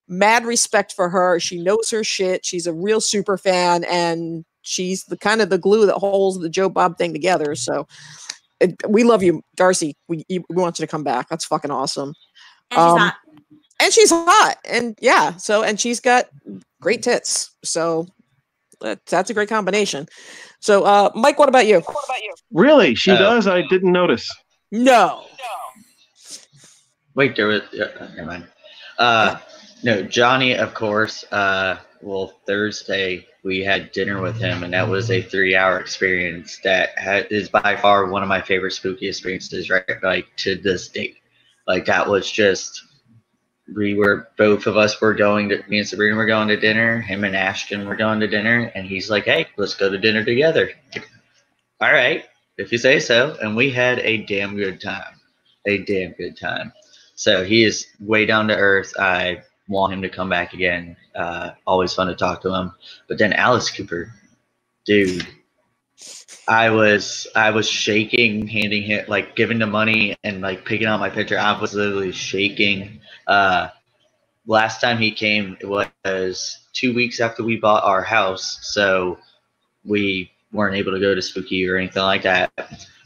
Mad respect for her. She knows her shit. She's a real super fan, and she's the kind of the glue that holds the Joe Bob thing together. So we love you, Darcy. We want you to come back. That's fucking awesome. And she's hot. And she's hot. And yeah, and she's got great tits. So that's a great combination. So, Mike, what about you? Really? She does? I didn't notice. No. Wait, there was... never mind. No, Johnny, of course. Well, Thursday, we had dinner with him, and that was a 3-hour experience that is by far one of my favorite spooky experiences, right? Like, to this date. Like, that was just... both of us were going to, me and Sabrina were going to dinner, him and Ashton were going to dinner, and he's like, hey, let's go to dinner together. All right, if you say so. And we had a damn good time. So he is way down to earth. I want him to come back again. Always fun to talk to him. But then Alice Cooper, dude, I was shaking, handing him like giving the money and like picking out my picture. I was literally shaking. Last time he came, it was 2 weeks after we bought our house, so we weren't able to go to Spooky or anything like that.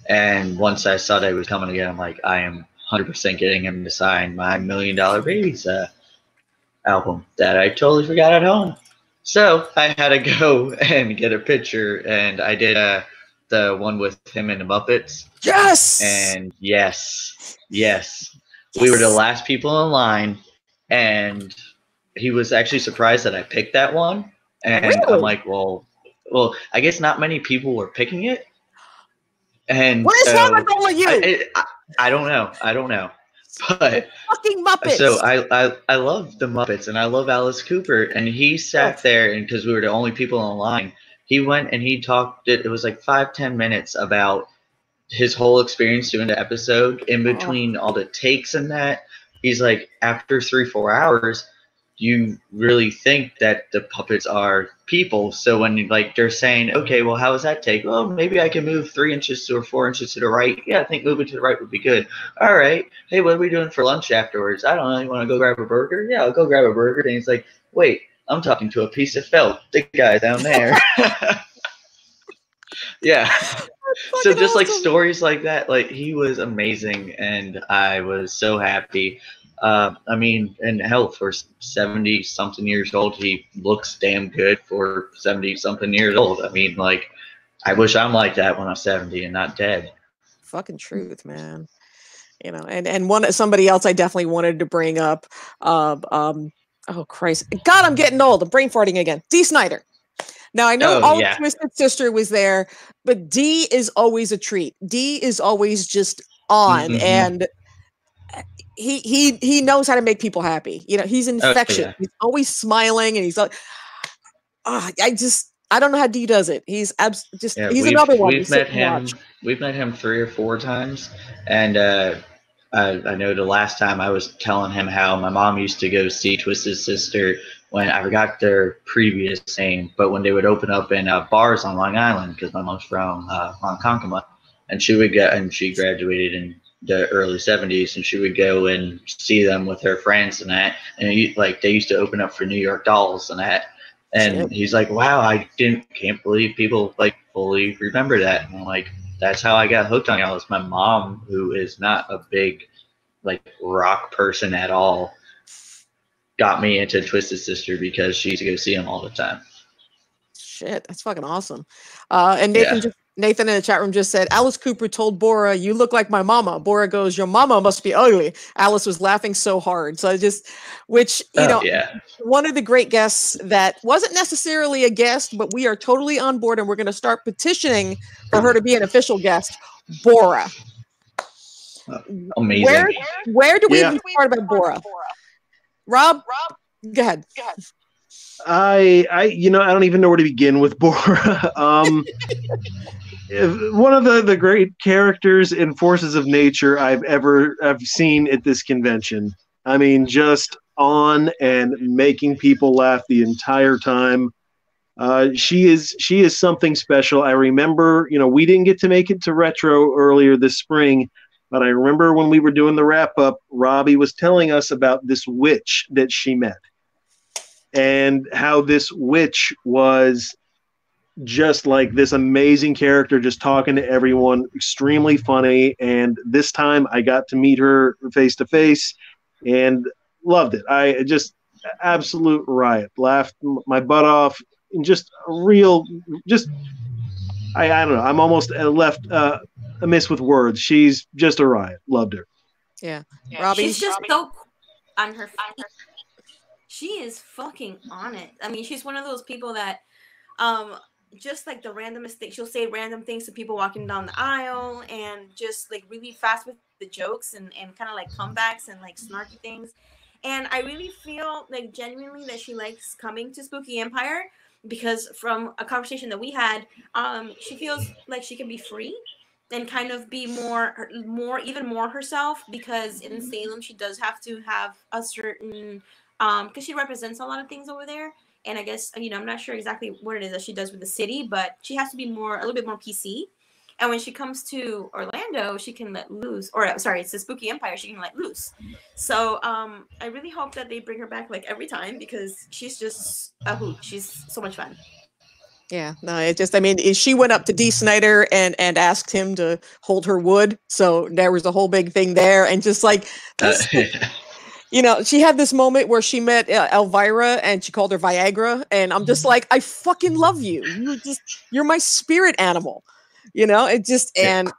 And once I saw that he was coming again, I'm like, I am 100% getting him to sign my $1 Million Babies album that I totally forgot at home. So I had to go and get a picture, and I did the one with him and the Muppets. Yes. And yes, we were the last people in line, and he was actually surprised that I picked that one. And Really? I'm like, well, I guess not many people were picking it. And What is wrong with all of you? I don't know. But Fucking Muppets. so I love the Muppets and I love Alice Cooper, and he sat there, and because we were the only people in line, he went and he talked. It was like 5-10 minutes about his whole experience doing the episode. In between all the takes and that, he's like, after 3-4 hours, you really think that the puppets are people. So when like they're saying, okay, well, how was that take? Well, maybe I can move 3 inches or 4 inches to the right. Yeah, I think moving to the right would be good. All right. Hey, what are we doing for lunch afterwards? I don't know. You want to go grab a burger? Yeah, I'll go grab a burger. And he's like, wait, I'm talking to a piece of felt. The guy down there. Yeah. So just like stories like that, like he was amazing, and I was so happy. I mean, and hell, for 70 something years old, he looks damn good for 70 something years old. I mean, like, I wish I'm like that when I'm 70 and not dead. Fucking truth, man. You know, and somebody else I definitely wanted to bring up. Oh Christ, God, I'm getting old. I'm brain farting again. Dee Snider. Now I know all of Twisted Sister was there, but Dee is always a treat. Dee is always just on, and he knows how to make people happy. You know, he's infectious. Oh, yeah. He's always smiling, and he's like, I don't know how Dee does it. He's he's another one. We've met him 3 or 4 times, and I know the last time I was telling him how my mom used to go see Twisted Sister when I forgot their previous name, but when they would open up in bars on Long Island, because my mom's from Ronkonkoma, and she graduated in the early 70s, and she would go and see them with her friends and that, and like they used to open up for New York Dolls and that. And he's like, wow, I can't believe people like fully remember that. And I'm like, that's how I got hooked on y'all. It's my mom, who is not a big like rock person at all, got me into Twisted Sister because she used to go see him all the time. Shit, that's fucking awesome. And Nathan in the chat room just said, Alice Cooper told Bora, you look like my mama. Bora goes, your mama must be ugly. Alice was laughing so hard. So one of the great guests that wasn't necessarily a guest, but we are totally on board, and we're going to start petitioning for her to be an official guest, Bora. Amazing. Where do we even start about Bora? Rob, go ahead. I don't even know where to begin with Bora. One of the great characters in Forces of Nature I've seen at this convention. I mean, just on and making people laugh the entire time. She is something special. I remember, we didn't get to make it to Retro earlier this spring, but I remember when we were doing the wrap up, Robbie was telling us about this witch that she met, and how this witch was just like this amazing character, just talking to everyone, extremely funny. And this time I got to meet her face to face and loved it. I just absolute riot, laughed my butt off, and just a real, I don't know. I'm almost left amiss with words. She's just a riot. Loved her. Yeah. Robbie, she's just so on her feet. She is fucking on it. I mean, she's one of those people that, just like the randomest thing, she'll say random things to people walking down the aisle, and just like really fast with the jokes and kind of like comebacks and like snarky things. And I really feel like genuinely that she likes coming to Spooky Empire, because from a conversation that we had, she feels like she can be free and kind of be even more herself, because in Salem she does have to have a certain because she represents a lot of things over there, and I guess I'm not sure exactly what it is that she does with the city, but she has to be a little bit more PC. And when she comes to Orlando, she can let loose. Or sorry, it's the Spooky Empire. She can let loose. So I really hope that they bring her back like every time, because she's just a hoot. She's so much fun. Yeah, no, she went up to Dee Snider and asked him to hold her wood. So there was a whole big thing there. And just like, she had this moment where she met Elvira and she called her Viagra. And I'm just like, I fucking love you. You're my spirit animal. And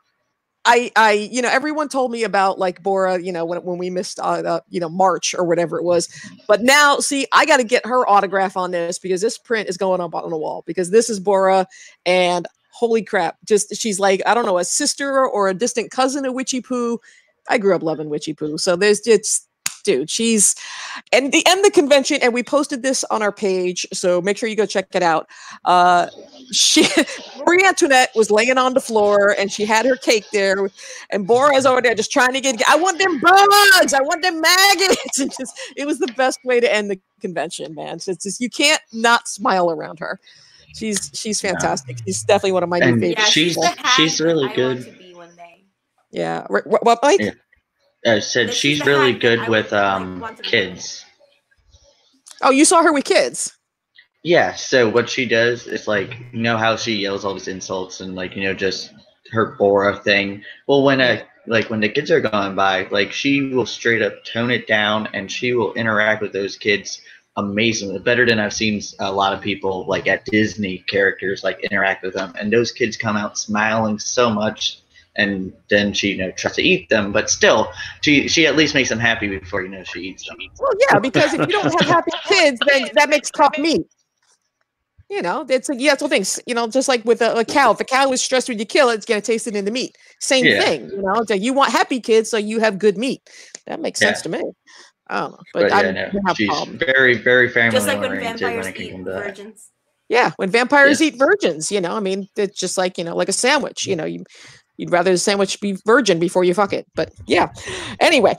I everyone told me about like Bora, when we missed, March or whatever it was. But now, see, I got to get her autograph on this, because this print is going up on the wall, because this is Bora, and holy crap, she's like, I don't know, a sister or a distant cousin of Witchy Poo. I grew up loving Witchy Poo. So dude, she's and the convention, and we posted this on our page, so make sure you go check it out. Marie Antoinette was laying on the floor, and she had her cake there, and Bora's over there just trying to I want them bugs, I want them maggots, and it was the best way to end the convention, man. It's just, you can't not smile around her. She's fantastic. She's definitely one of my new favorites. She's really good. To be one day. Yeah. What, Mike? Yeah. I said she's really good with kids. Oh, you saw her with kids? Yeah, so what she does is like, how she yells all these insults and like, just her Bora thing. Well, when the kids are going by, like she will straight up tone it down, and she will interact with those kids amazingly, better than I've seen a lot of people like at Disney characters like interact with them. And those kids come out smiling so much. And then she, tries to eat them, but still, she at least makes them happy before she eats them. Well, yeah, because if you don't have happy kids, then that makes tough meat. It's that's the thing. Just like with a cow, if a cow is stressed when you kill it, it's gonna taste it in the meat. Same thing. You want happy kids, so you have good meat. That makes sense to me. I don't know, but she's very, very family just like when oriented vampires eat virgins. Yeah, when vampires eat virgins, it's just like like a sandwich. You'd rather the sandwich be virgin before you fuck it. But yeah. Anyway.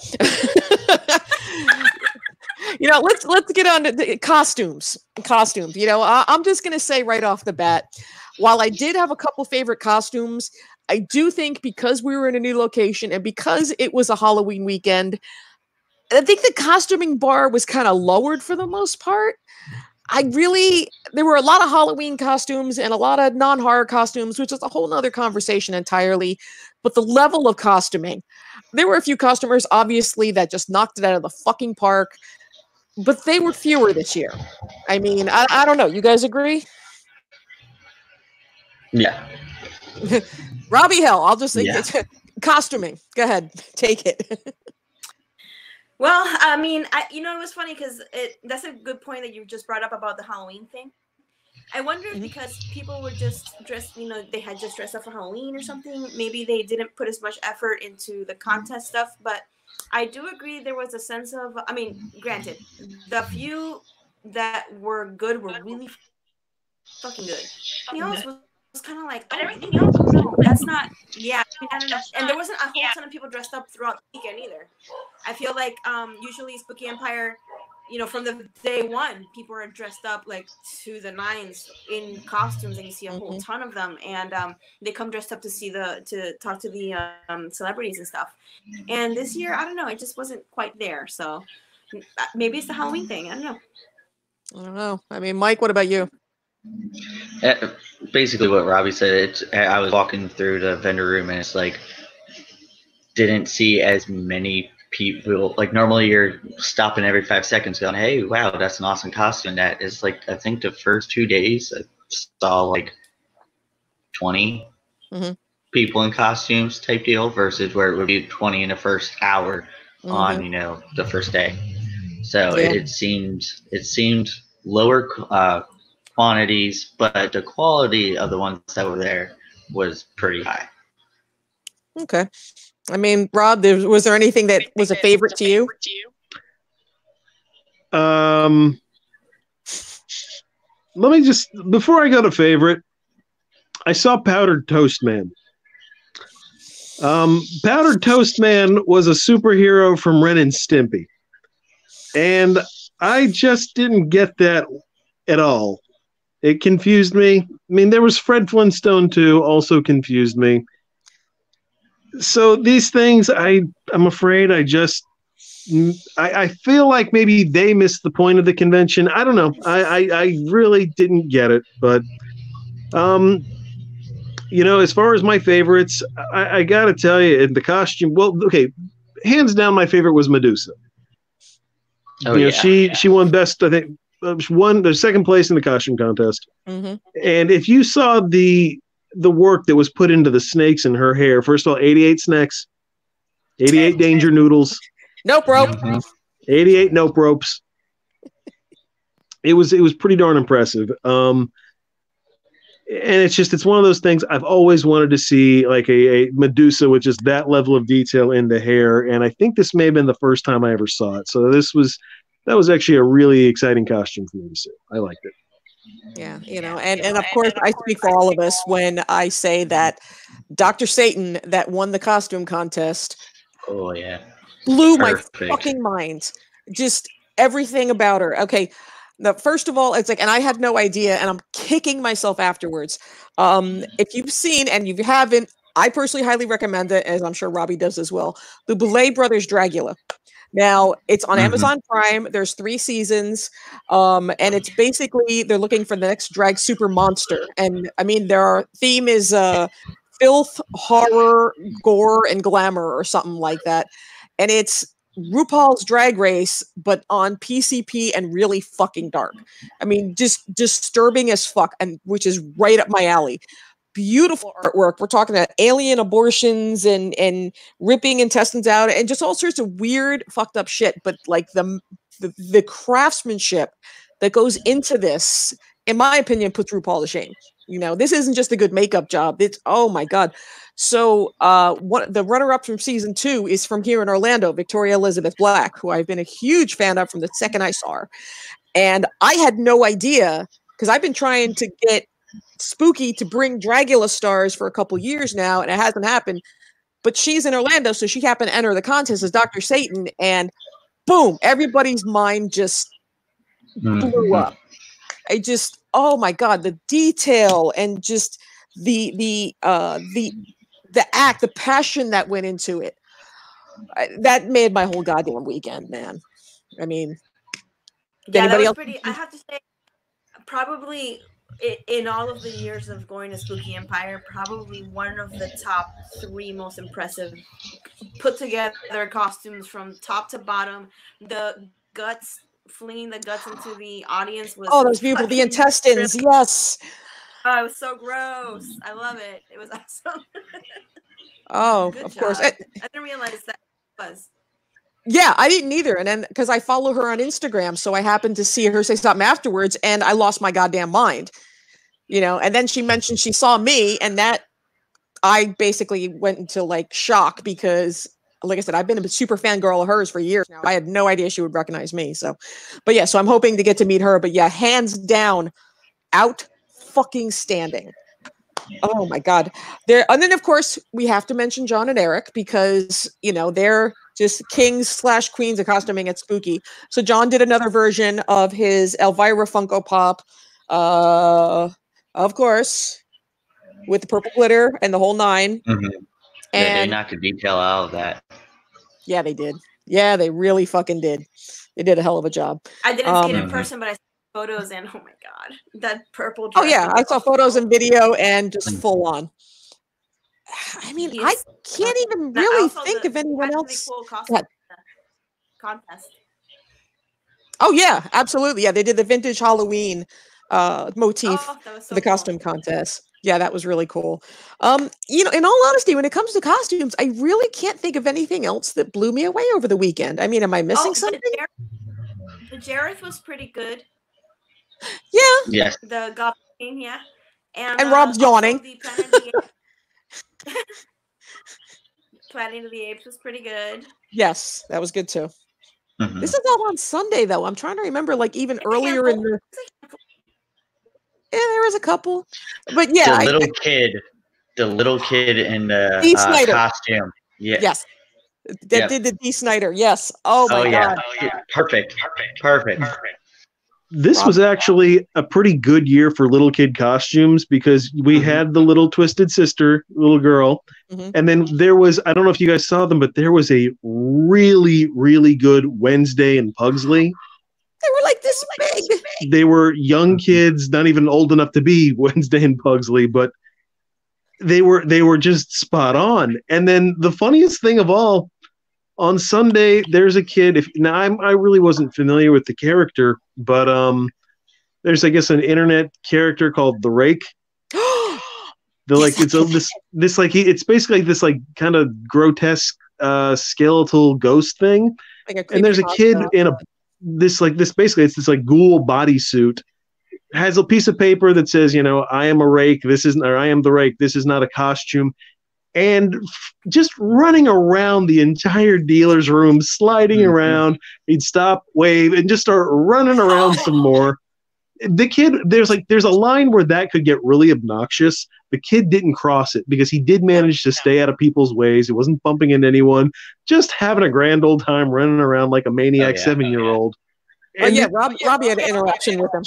Let's get on to the costumes. I'm just going to say right off the bat, while I did have a couple favorite costumes, I do think because we were in a new location and because it was a Halloween weekend, I think the costuming bar was kind of lowered for the most part. There were a lot of Halloween costumes and a lot of non-horror costumes, which is a whole nother conversation entirely. But the level of costuming, there were a few costumers, obviously, that just knocked it out of the fucking park, but they were fewer this year. I mean, I don't know. You guys agree? Yeah. Robbie Hell, I'll just say costuming. Go ahead. Take it. Well, I mean, it was funny because that's a good point that you just brought up about the Halloween thing. I wonder if because people were just dressed, they had just dressed up for Halloween or something, maybe they didn't put as much effort into the contest stuff. But I do agree there was a sense of, granted, the few that were good were really fucking good. The else was kind of like, everything else, no, that's not, I don't know. And there wasn't a whole ton of people dressed up throughout the weekend either. I feel like usually Spooky Empire, from the day one, people are dressed up like to the nines in costumes, and you see a whole ton of them, and they come dressed up to talk to the celebrities and stuff. And this year, I don't know, it just wasn't quite there. So maybe it's the Halloween thing. I don't know. I mean, Mike, what about you? Basically what Robbie said. I was walking through the vendor room, and it's like didn't see as many people. Like normally you're stopping every 5 seconds going, hey, wow, that's an awesome costume. That is like, I think the first 2 days I saw like 20 people in costumes type deal versus where it would be 20 in the first hour on the first day. So it seemed lower quantities, but the quality of the ones that were there was pretty high. Okay. I mean, Rob, was there anything that was a favorite to you? Let me just, before I go to favorite, I saw Powdered Toast Man. Powdered Toast Man was a superhero from Ren and Stimpy. And I just didn't get that at all. It confused me. I mean, there was Fred Flintstone too, also confused me. So these things, I'm afraid I feel like maybe they missed the point of the convention. I don't know. I really didn't get it, but as far as my favorites, I gotta tell you, in the costume, well, okay, hands down, my favorite was Medusa. Oh, yeah. She won best, I think, won the second place in the costume contest. Mm-hmm. And if you saw the work that was put into the snakes in her hair, first of all, 88 snakes, 88 danger noodles, Nope, rope. 88 nope ropes. It was pretty darn impressive. And it's one of those things I've always wanted to see, like a Medusa with just that level of detail in the hair. And I think this may have been the first time I ever saw it. So that was actually a really exciting costume for me to see. I liked it. Yeah, and of course I speak for all of us when I say that Dr. Satan that won the costume contest. Oh yeah. Blew Perfect. my fucking mind. Just everything about her. Okay. Now, first of all, it's like, and I had no idea, and I'm kicking myself afterwards. If you've seen, and you haven't, I personally highly recommend it, as I'm sure Robbie does as well. The Boulet Brothers Dragula. Now, it's on Amazon Prime. There's 3 seasons. And it's basically, they're looking for the next drag super monster. And I mean, their theme is filth, horror, gore, and glamour, or something like that. And it's RuPaul's Drag Race, but on PCP and really fucking dark. I mean, just disturbing as fuck, and which is right up my alley. Beautiful artwork. We're talking about alien abortions and ripping intestines out and just all sorts of weird, fucked up shit. But like the craftsmanship that goes into this, in my opinion, puts RuPaul to shame. This isn't just a good makeup job. It's, oh my God. So the runner-up from season 2 is from here in Orlando, Victoria Elizabeth Black, who I've been a huge fan of from the second I saw her. And I had no idea, because I've been trying to get Spooky to bring Dragula stars for a couple years now, and it hasn't happened. But she's in Orlando, so she happened to enter the contest as Dr. Satan, and boom, everybody's mind just blew up. I just, oh my God, the detail and just the act, the passion that went into it, that made my whole goddamn weekend, man. I mean, yeah, that was pretty. I have to say, probably in all of the years of going to Spooky Empire, probably one of the top 3 most impressive put together costumes from top to bottom. The guts, flinging the guts into the audience was that was beautiful. The intestines, yes. Oh, it was so gross. I love it. It was awesome. Oh, Good of job. course. I didn't realize that was. Yeah, I didn't either. And then because I follow her on Instagram, so I happened to see her say something afterwards, and I lost my goddamn mind. And then she mentioned she saw me, and that I basically went into like shock because, like I said, I've been a super fangirl of hers for years now. I had no idea she would recognize me. So I'm hoping to get to meet her. But yeah, hands down, out fucking standing. Oh my God. And then of course we have to mention John and Eric because, they're just kings/queens of costuming at Spooky. So John did another version of his Elvira Funko Pop. Of course, with the purple glitter and the whole 9. Mm-hmm. And they knocked the detail out of that. Yeah, they did. Yeah, they really fucking did. They did a hell of a job. I didn't see it in person, but I saw photos, and oh my God, that purple dress. Oh yeah, I saw photos and video and just full on. I mean, I can't even really think of anyone else. Cool contest. Oh yeah, absolutely. Yeah, they did the vintage Halloween motif for the costume contest. Yeah, that was really cool. In all honesty, when it comes to costumes, I really can't think of anything else that blew me away over the weekend. I mean, am I missing something? The Jareth was pretty good. Yeah. Yes. The Goblin, yeah. And Rob's yawning. Planet of the Apes was pretty good. Yes, that was good too. Mm-hmm. This is all on Sunday though. I'm trying to remember, like even earlier in the. Yeah, there was a couple, but yeah, the little kid in the costume. Yeah. Yes. That did the D. Snyder. Yes. Oh my God. Yeah. Perfect. this was actually a pretty good year for little kid costumes because we had the little twisted sister, little girl. And then there was, I don't know if you guys saw them, but there was a really, really good Wednesday in Pugsley. They were like this big. They were young kids, not even old enough to be Wednesday in Pugsley, but they were just spot on. And then the funniest thing of all, on Sunday, there's a kid. I really wasn't familiar with the character, but there's, I guess, an internet character called the Rake. It's basically this like kind of grotesque skeletal ghost thing, and there's a kid in this ghoul bodysuit, has a piece of paper that says, I am a rake. I am the rake. This is not a costume. And just running around the entire dealer's room, sliding around. He'd stop, wave, and just start running around some more. The kid, there's a line where that could get really obnoxious. The kid didn't cross it because he did manage to stay out of people's ways. He wasn't bumping into anyone, just having a grand old time running around like a maniac 7-year-old. Robbie had an interaction with him.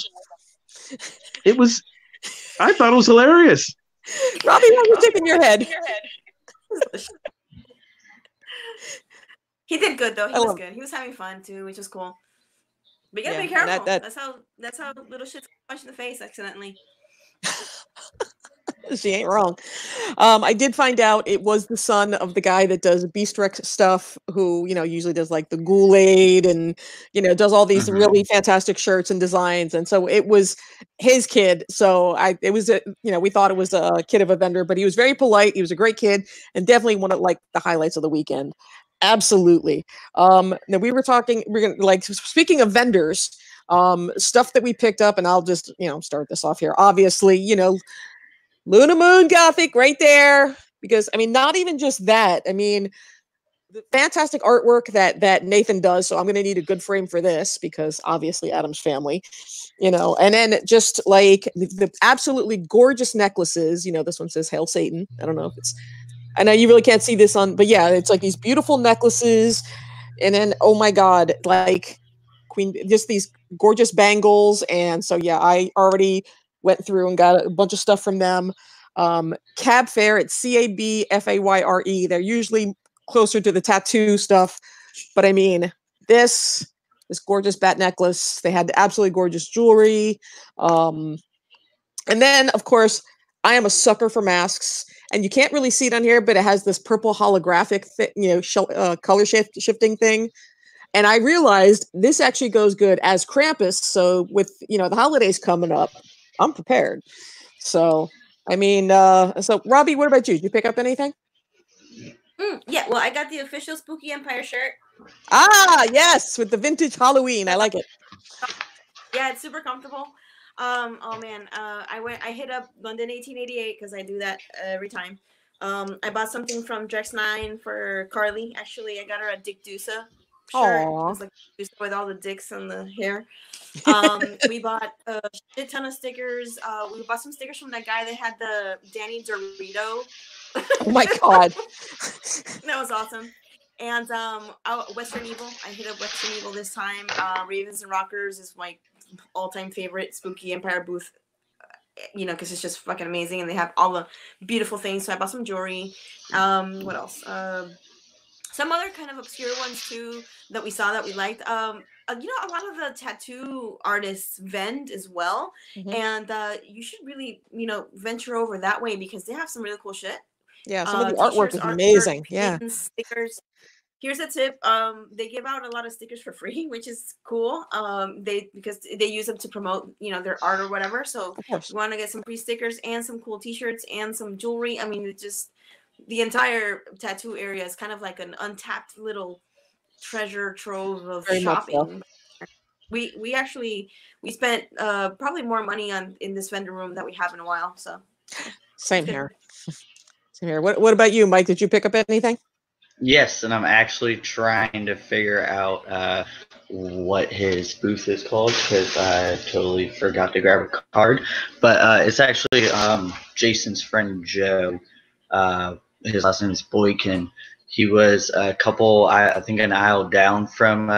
I thought it was hilarious. Robbie, what was in your head? He did good though. He was good. He was having fun too, which was cool. But you gotta be careful. That's how little shit's punched in the face accidentally. She ain't wrong. I did find out it was the son of the guy that does Beast Rex stuff, who, usually does like the Ghoul-Aid and, does all these really fantastic shirts and designs. And so it was his kid. So we thought it was a kid of a vendor, but he was very polite. He was a great kid and definitely one of like the highlights of the weekend. Absolutely. Now we're gonna like, speaking of vendors, stuff that we picked up, and I'll just, start this off here. Obviously, Luna Moon Gothic right there, because not even just that. The fantastic artwork that Nathan does. So I'm going to need a good frame for this because obviously Adam's family, and then just like the absolutely gorgeous necklaces. This one says Hail Satan. I don't know if I know you really can't see this on, but yeah, it's like these beautiful necklaces. And then, oh my God, like just these gorgeous bangles. And so, yeah, I already went through and got a bunch of stuff from them. Cab Fair, it's CABFAYRE. They're usually closer to the tattoo stuff, but this gorgeous bat necklace. They had absolutely gorgeous jewelry. And then, of course, I am a sucker for masks, and you can't really see it on here, but it has this purple holographic color shifting thing. And I realized this actually goes good as Krampus. So with, the holidays coming up, I'm prepared. So, so Robbie, what about you? Did you pick up anything? Yeah, well, I got the official Spooky Empire shirt. Ah, yes, with the vintage Halloween. I like it. Yeah, it's super comfortable. Oh man, I hit up London 1888 because I do that every time. I bought something from Drex9 for Carly. Actually, I got her a Dick Dusa shirt. It was like with all the dicks and the hair. We bought a shit ton of stickers. We bought some stickers from that guy that had the Danny Dorito. Oh my God. That was awesome. And Western Evil. I hit up Western Evil this time. Ravens and Rockers is my all-time favorite Spooky Empire booth. Because it's just fucking amazing, and they have all the beautiful things. So I bought some jewelry. What else? Some other kind of obscure ones too that we saw that we liked. A lot of the tattoo artists vend as well, and you should really, venture over that way because they have some really cool shit. Yeah, some of the artwork is amazing. Yeah, stickers. Here's a tip. They give out a lot of stickers for free, which is cool. Because they use them to promote, their art or whatever. So you want to get some free stickers and some cool T-shirts and some jewelry. The entire tattoo area is kind of like an untapped little treasure trove of shopping. So. We spent probably more money in this vendor room that we have in a while. So same here. Same here. What about you, Mike? Did you pick up anything? Yes, and I'm actually trying to figure out what his booth is called because I totally forgot to grab a card. But it's actually Jason's friend Joe. His last name is Boykin. He was a couple, I think, an aisle down from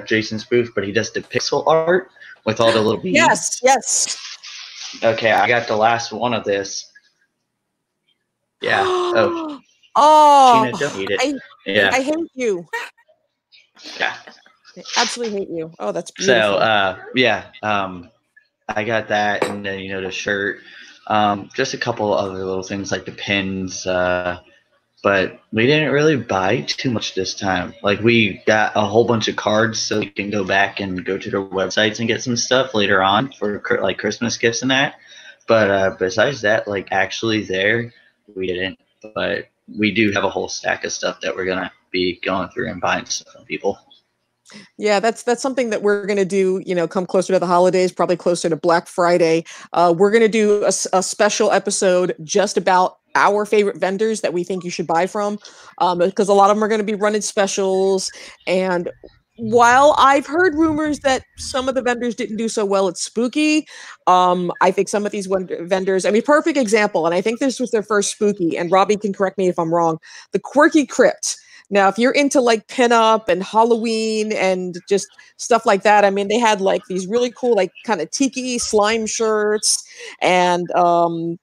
Jason's booth, but he does the pixel art with all the little beads. Yes, yes. Okay, I got the last one of this. Yeah. Oh, Oh, Tina, don't eat it. Yeah. I hate you. Yeah. I absolutely hate you. Oh, that's So, beautiful. yeah, I got that, and then the shirt, just a couple other little things like the pins, but we didn't really buy too much this time. Like we got a whole bunch of cards, so we can go back and go to their websites and get some stuff later on for like Christmas gifts and that. But besides that, like actually there, we didn't. But we do have a whole stack of stuff that we're gonna be going through and buying stuff from people. Yeah, that's something that we're going to do, come closer to the holidays, probably closer to Black Friday. We're going to do a special episode just about our favorite vendors that we think you should buy from, because a lot of them are going to be running specials. And while I've heard rumors that some of the vendors didn't do so well at Spooky, I think some of these vendors, perfect example, and I think this was their first Spooky, and Robbie can correct me if I'm wrong, the Quirky Crypt. Now, if you're into like pinup and Halloween and just stuff like that, they had like these really cool, like kind of tiki slime shirts, and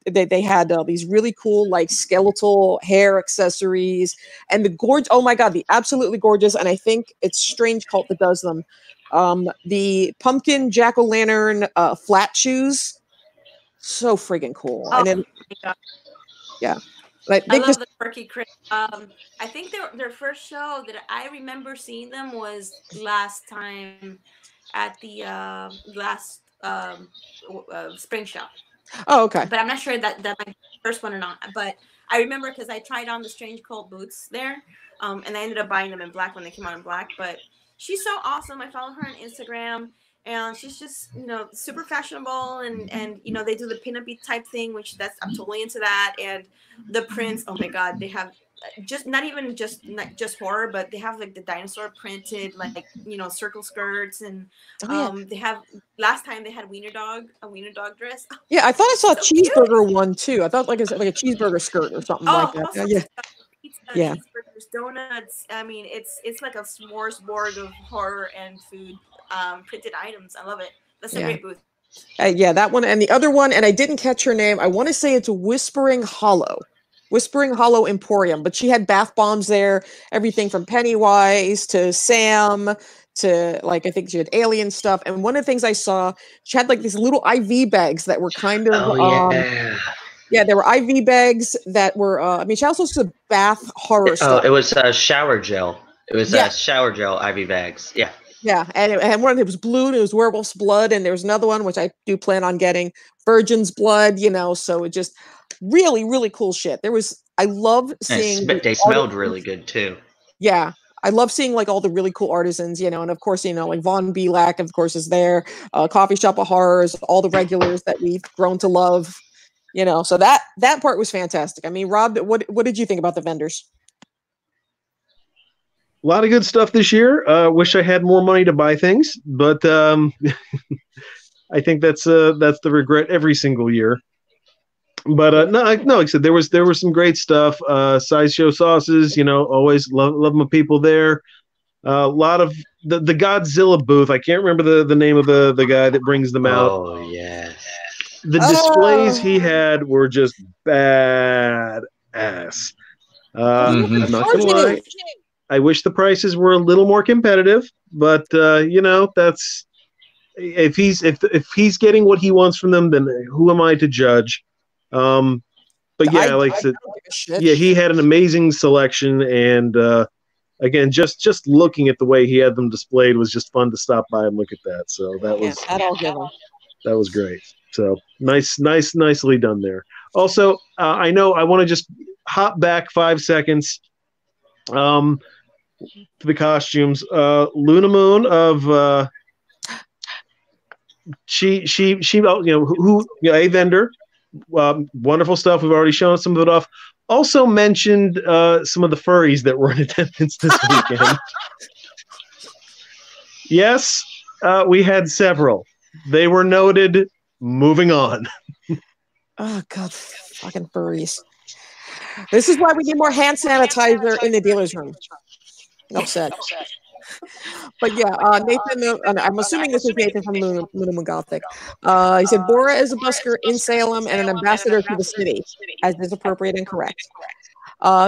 they had these really cool like skeletal hair accessories, and oh my God, the absolutely gorgeous, and I think it's Strange Cult that does them. The pumpkin jack-o'-lantern flat shoes, so friggin' cool. Oh, and then, yeah. I love the Quirky Crypt. I think their first show that I remember seeing them was last time at the last spring show. Oh, okay. But I'm not sure that might be the first one or not. But I remember because I tried on the Strange Cult boots there, and I ended up buying them in black when they came out in black. But she's so awesome. I follow her on Instagram. And she's just, super fashionable, and they do the pin-up-y type thing, which I'm totally into that. And the prints, oh my God, they have not just horror, but they have like the dinosaur printed, like circle skirts, and they have last time they had a wiener dog dress. Yeah, I thought I saw a cheeseburger one too. I thought like it's like a cheeseburger skirt or something like that. Yeah. Pizza, cheeseburgers, donuts. It's like a smorgasbord of horror and food. Printed items. I love it. That's a great booth. Yeah, that one. And the other one, and I didn't catch her name. I want to say it's Whispering Hollow Emporium, but she had bath bombs there, everything from Pennywise to Sam to like, I think she had alien stuff. And one of the things I saw, she had like these little IV bags that were kind of, yeah, there were IV bags that were, she also did bath horror stuff. It was shower gel. It was shower gel IV bags. Yeah. Yeah, and one of them was blue, and it was werewolf's blood, and there was another one, which I do plan on getting, virgin's blood, so it just really, really cool shit. I love seeing... They smelled really good, too. Yeah, I love seeing, like, all the really cool artisans, and of course, like Von Belak, of course, is there, Coffee Shop of Horrors, all the regulars that we've grown to love, so that part was fantastic. Rob, what did you think about the vendors? A lot of good stuff this year. Wish I had more money to buy things, but I think that's the regret every single year. But no, like I said, there was some great stuff. Sideshow sauces, always love my people there. A lot of the Godzilla booth. I can't remember the name of the guy that brings them out. Oh yes. The displays he had were just bad ass. I'm not gonna lie. I wish the prices were a little more competitive, but that's if he's getting what he wants from them, then who am I to judge? But yeah, like I said, yeah, he had an amazing selection, and again, just looking at the way he had them displayed was just fun to stop by and look at that. So that was great. So nicely done there. Also, I know I want to just hop back 5 seconds. To the costumes, Luna Moon of she a vendor, wonderful stuff. We've already shown some of it off. Also mentioned some of the furries that were in attendance this weekend. Yes, we had several. They were noted. Moving on. Oh God, fucking furries! This is why we need more hand sanitizer in the dealer's room. Upset. But yeah, Nathan, I'm assuming this is Nathan from Moon Gothic. He said Bora is a busker in Salem and an ambassador to the city, as is appropriate and correct.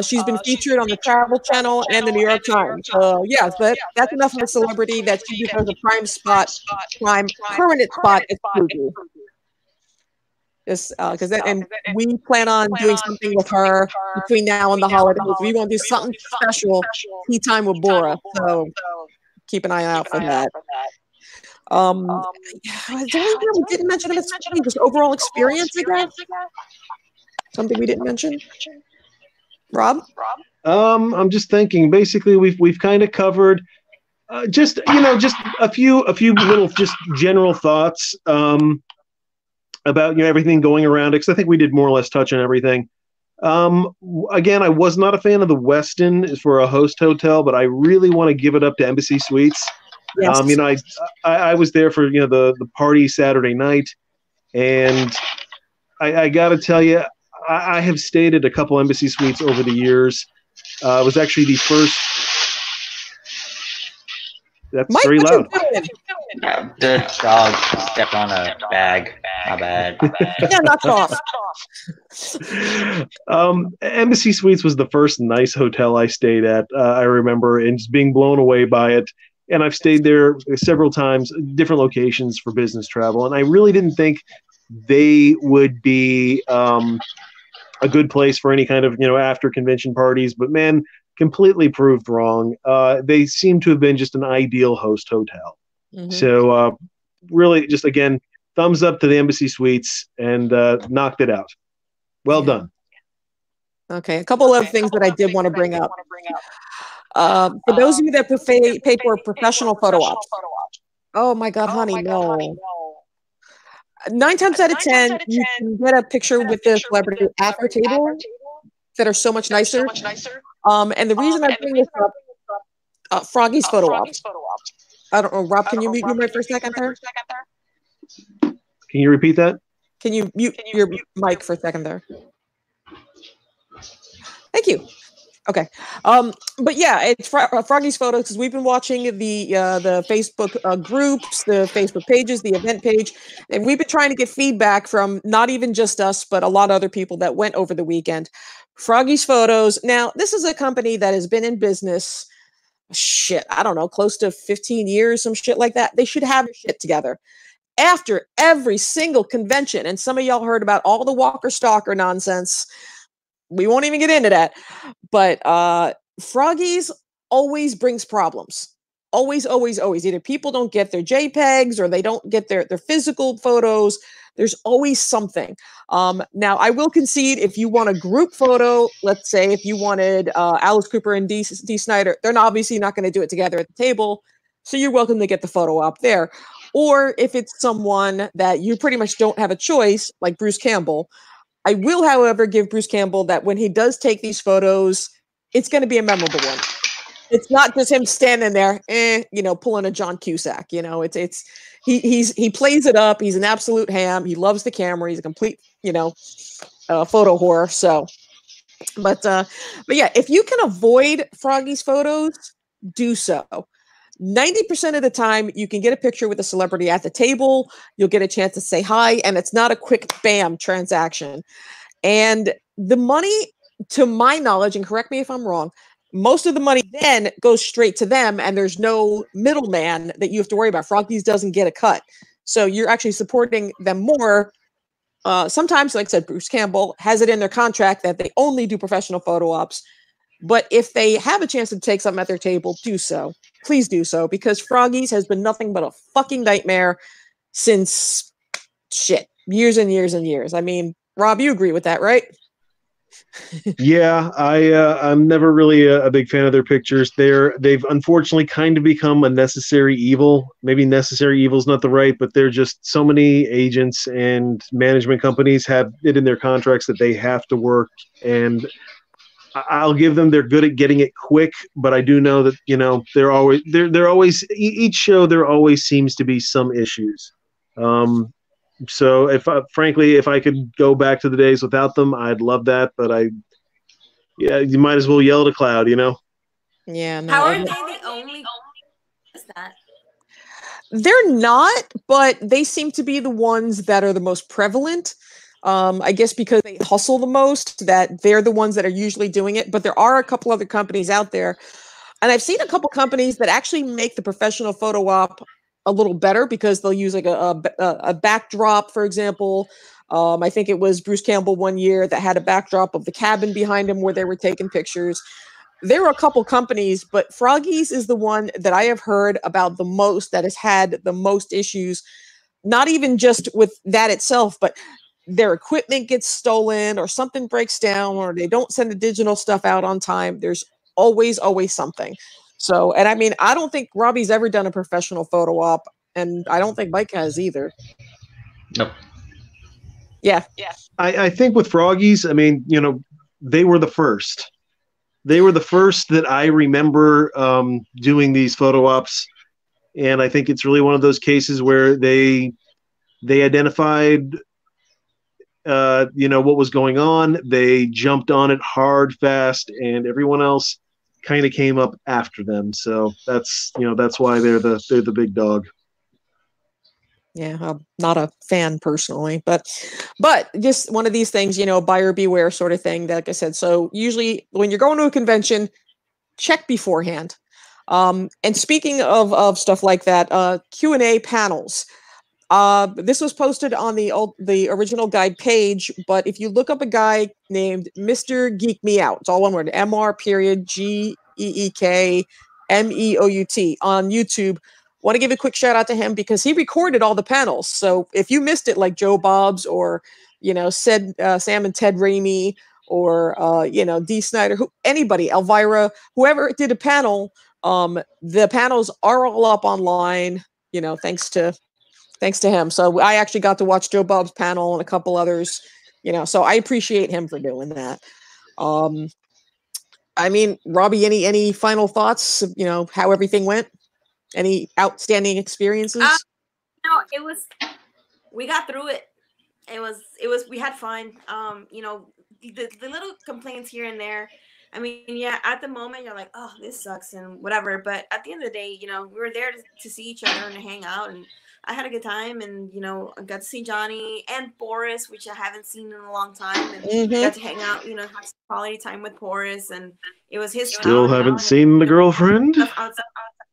She's been featured on the Travel Channel and the New York Times. Yes, that's enough of a celebrity that she deserves a permanent spot at Spooky. Because and we plan on doing something with her between now and the holidays. We want to do something special, tea time with Bora. So keep an eye out for that. Is there anything we didn't mention about Spooky? Just overall experience, I guess. Something we didn't mention. Rob? I'm just thinking. Basically, we've kind of covered just a few little just general thoughts about everything going around it, because I think we did more or less touch on everything. Again, I was not a fan of the Westin for a host hotel, but I really want to give it up to Embassy Suites. Yes. I was there for the party Saturday night, and I got to tell you, I have stayed at a couple Embassy Suites over the years. It was actually the first. That's Mike, very loud. The dog stepped on a bag. My bad. Yeah, knocked off. Embassy Suites was the first nice hotel I stayed at. I remember, and just being blown away by it. And I've stayed there several times, different locations for business travel. And I really didn't think they would be a good place for any kind of after convention parties. But man, completely proved wrong. They seem to have been just an ideal host hotel. Mm-hmm. So really, just again, thumbs up to the Embassy Suites, and knocked it out. Well done. Okay, a couple of things that I did want to bring up. For those of you that pay for professional photo ops. Oh my God, honey, no. 9 times out of 10, you can get a picture with the celebrity at their table that are so much nicer. And the reason I bring this up, Froggy's photo ops. I don't know, Rob, can you mute your mic for a second there? Can you repeat that? Can you mute your mic for a second there? Thank you. Okay. But yeah, it's Froggy's photos, because we've been watching the Facebook groups, the Facebook pages, the event page, and we've been trying to get feedback from not even just us, but a lot of other people that went over the weekend. Froggy's Photos. Now, this is a company that has been in business, I don't know, close to 15 years, some shit like that. They should have their shit together. After every single convention, and some of y'all heard about all the Walker Stalker nonsense. We won't even get into that. But Froggy's always brings problems. Always, always, always. Either people don't get their JPEGs or they don't get their physical photos. There's always something. Now, I will concede, if you want a group photo, let's say if you wanted Alice Cooper and Dee Snider, they're obviously not going to do it together at the table. So you're welcome to get the photo op there. Or if it's someone that you pretty much don't have a choice, like Bruce Campbell. I will, however, give Bruce Campbell that when he does take these photos, it's going to be a memorable one. It's not just him standing there, pulling a John Cusack. He plays it up. He's an absolute ham. He loves the camera. He's a complete, photo whore. So, but yeah, if you can avoid Froggy's photos, do so. 90% of the time, you can get a picture with a celebrity at the table. You'll get a chance to say hi, and it's not a quick bam transaction. And the money, to my knowledge, and correct me if I'm wrong, most of the money then goes straight to them, and there's no middleman that you have to worry about. Froggy's doesn't get a cut. So you're actually supporting them more. Sometimes, like I said, Bruce Campbell has it in their contract that they only do professional photo ops. But if they have a chance to take something at their table, do so. Please do so, because Froggy's has been nothing but a fucking nightmare since years and years and years. I mean, Rob, you agree with that, right? Yeah, I'm never really a big fan of their pictures. They've unfortunately kind of become a necessary evil. Maybe necessary evil is not the right, but they're just so many agents and management companies have it in their contracts that they have to work. And I'll give them, they're good at getting it quick, but I do know that, they're always each show, there always seems to be some issues. So frankly, if I could go back to the days without them, I'd love that. But you might as well yell at a cloud, Yeah. No, How are they the only They're not, but they seem to be the ones that are the most prevalent. I guess because they hustle the most, that they're the ones that are usually doing it. But there are a couple other companies out there, and I've seen a couple companies that actually make the professional photo op a little better because they'll use like a backdrop, for example. I think it was Bruce Campbell one year that had a backdrop of the cabin behind him where they were taking pictures. There were a couple companies, but Froggies is the one that I have heard about the most that has had the most issues, not even just with that itself, but their equipment gets stolen or something breaks down or they don't send the digital stuff out on time. There's always something. So, and I mean, I don't think Robbie's ever done a professional photo op, and I don't think Mike has either. Nope. Yeah. I think with Froggies, I mean, they were the first. They were the first that I remember doing these photo ops, and I think it's really one of those cases where they identified, what was going on. They jumped on it hard, fast, and everyone else kind of came up after them. So that's why they're the big dog. Yeah, I'm not a fan personally, but just one of these things, buyer beware sort of thing. Like I said, so usually when you're going to a convention, check beforehand. And speaking of stuff like that, Q&A panels. This was posted on the original guide page, but if you look up a guy named Mr. Geek Me Out, it's all one word, MR.GEEKMEOUT on YouTube. Want to give a quick shout out to him because he recorded all the panels. So if you missed it, like Joe Bob's or Sam and Ted Raimi or Dee Snider, anybody, Elvira, whoever did a panel, the panels are all up online. Thanks to him. So I actually got to watch Joe Bob's panel and a couple others. So I appreciate him for doing that. I mean, Robbie, any final thoughts? How everything went? Any outstanding experiences? No, we got through it. We had fun. The little complaints here and there. I mean, yeah, at the moment you're like, oh, this sucks and whatever. But at the end of the day, we were there to see each other and to hang out. And I had a good time. And, I got to see Johnny and Boris, which I haven't seen in a long time. And got to hang out, have some quality time with Boris. And it was his Still haven't seen the girlfriend?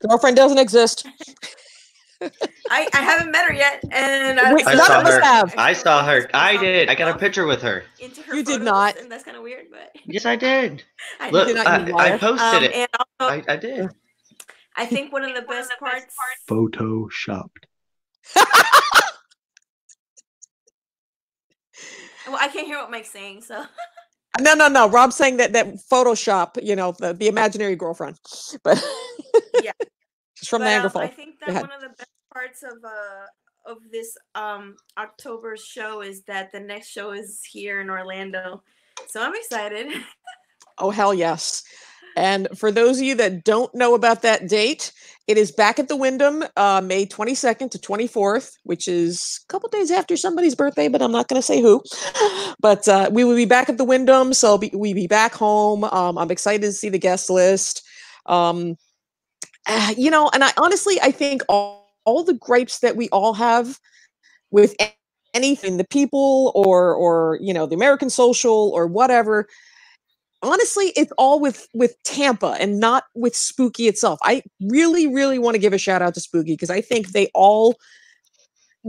Girlfriend doesn't exist. I haven't met her yet, and Wait, none of us have. I saw her. I did. I got a picture with her. You did not. And that's kind of weird, but yes, I did. Look, I posted it. And also, I did. I think one of the best parts. Photoshopped. Well, I can't hear what Mike's saying, so. No. Rob's saying that Photoshop, the imaginary girlfriend, but yeah, she's from Niagara Falls. I think that one of the best parts of this October show is that the next show is here in Orlando, so I'm excited. Oh hell yes! And for those of you that don't know about that date, it is back at the Wyndham, May 22nd to 24th, which is a couple days after somebody's birthday, but I'm not going to say who. But we will be back at the Wyndham, so we'll be back home. I'm excited to see the guest list. And I honestly, I think all the gripes that we all have with anything, the people or the American Social or whatever, honestly, it's all with Tampa and not with Spooky itself. I really, really want to give a shout out to Spooky because I think they all,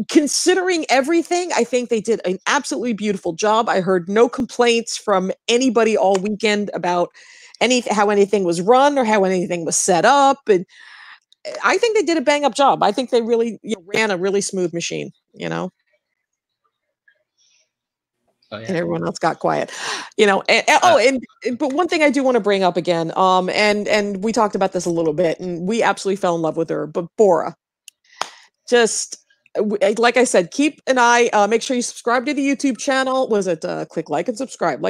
considering everything, I think they did an absolutely beautiful job. I heard no complaints from anybody all weekend about how anything was run or how anything was set up. And I think they did a bang up job. I think they really ran a really smooth machine, Oh, yeah. And everyone else got quiet, but one thing I do want to bring up again, and we talked about this a little bit, and we absolutely fell in love with her, but Bora, just like I said, keep an eye, make sure you subscribe to the YouTube channel. Was it click like and subscribe,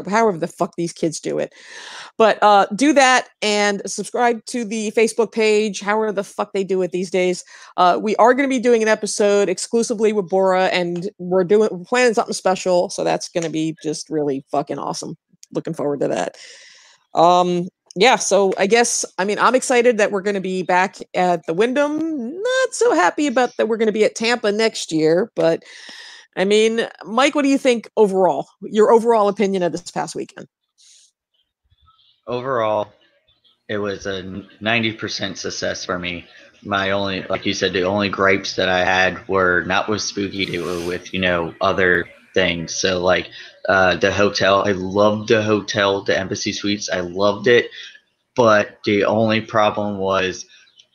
however the fuck these kids do it. But do that and subscribe to the Facebook page, however the fuck they do it these days. We are going to be doing an episode exclusively with Bora, and we're planning something special, so that's going to be just really fucking awesome. Looking forward to that. yeah, so I guess, I mean, I'm excited that we're going to be back at the Wyndham. Not so happy about that we're going to be at Tampa next year, but I mean, Mike, what do you think overall? Your overall opinion of this past weekend? Overall, it was a 90% success for me. My only, like you said, the only gripes that I had were not with Spooky, they were with, other things. So, like, the hotel, I loved the hotel, the Embassy Suites, I loved it. But the only problem was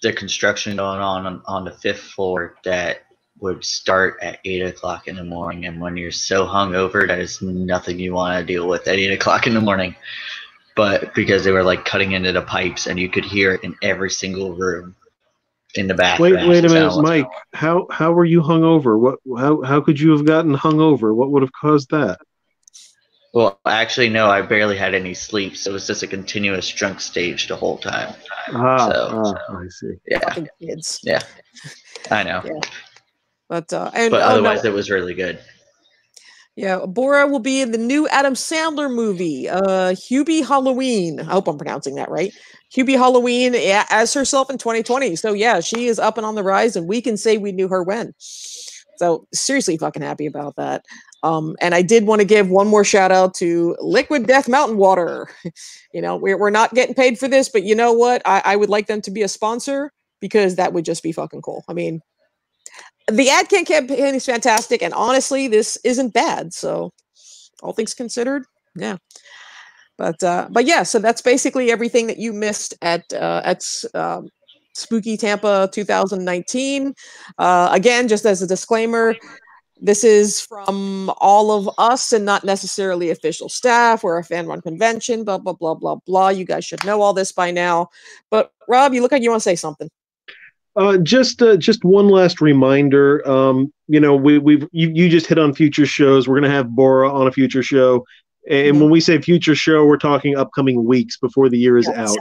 the construction going on the fifth floor that would start at 8 o'clock in the morning. And when you're so hungover, that is nothing you want to deal with at 8 o'clock in the morning. But because they were like cutting into the pipes and you could hear it in every single room in the bathroom. Wait a minute, Mike. How were you hungover? How could you have gotten hungover? What would have caused that? Well, actually, no. I barely had any sleep, so it was just a continuous drunk stage the whole time. I see. Yeah, Fucking kids. yeah, I know. Yeah. But otherwise, it was really good. Yeah, Bora will be in the new Adam Sandler movie, Hubie Halloween. I hope I'm pronouncing that right. Hubie Halloween, yeah, as herself in 2020. So yeah, she is up and on the rise, and we can say we knew her when. So seriously fucking happy about that. And I did want to give one more shout out to Liquid Death Mountain Water. We're not getting paid for this, but you know what? I would like them to be a sponsor because that would just be fucking cool. I mean, the ad campaign is fantastic, and honestly, this isn't bad. So, all things considered, yeah. But yeah, so that's basically everything that you missed at Spooky Tampa 2019. Again, just as a disclaimer, this is from all of us and not necessarily official staff. We're a fan-run convention. Blah blah blah blah blah. You guys should know all this by now. But Rob, you look like you want to say something. Just one last reminder. You just hit on future shows. We're gonna have Bora on a future show, and when we say future show, we're talking upcoming weeks before the year is out.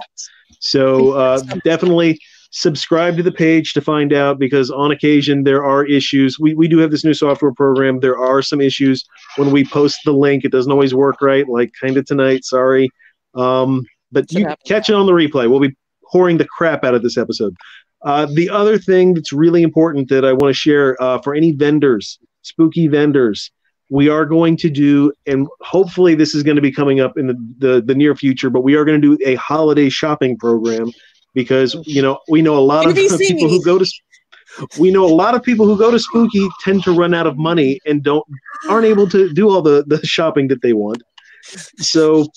So definitely subscribe to the page to find out, because on occasion there are issues. We do have this new software program. There are some issues when we post the link. It doesn't always work right. Like kind of tonight. Sorry, but you catch it on the replay. We'll be pouring the crap out of this episode. The other thing that's really important that I want to share for any vendors, spooky vendors, we are going to do, and hopefully this is going to be coming up in the near future, but we are going to do a holiday shopping program, because we know a lot of people who go to Spooky tend to run out of money and aren't able to do all the shopping that they want. So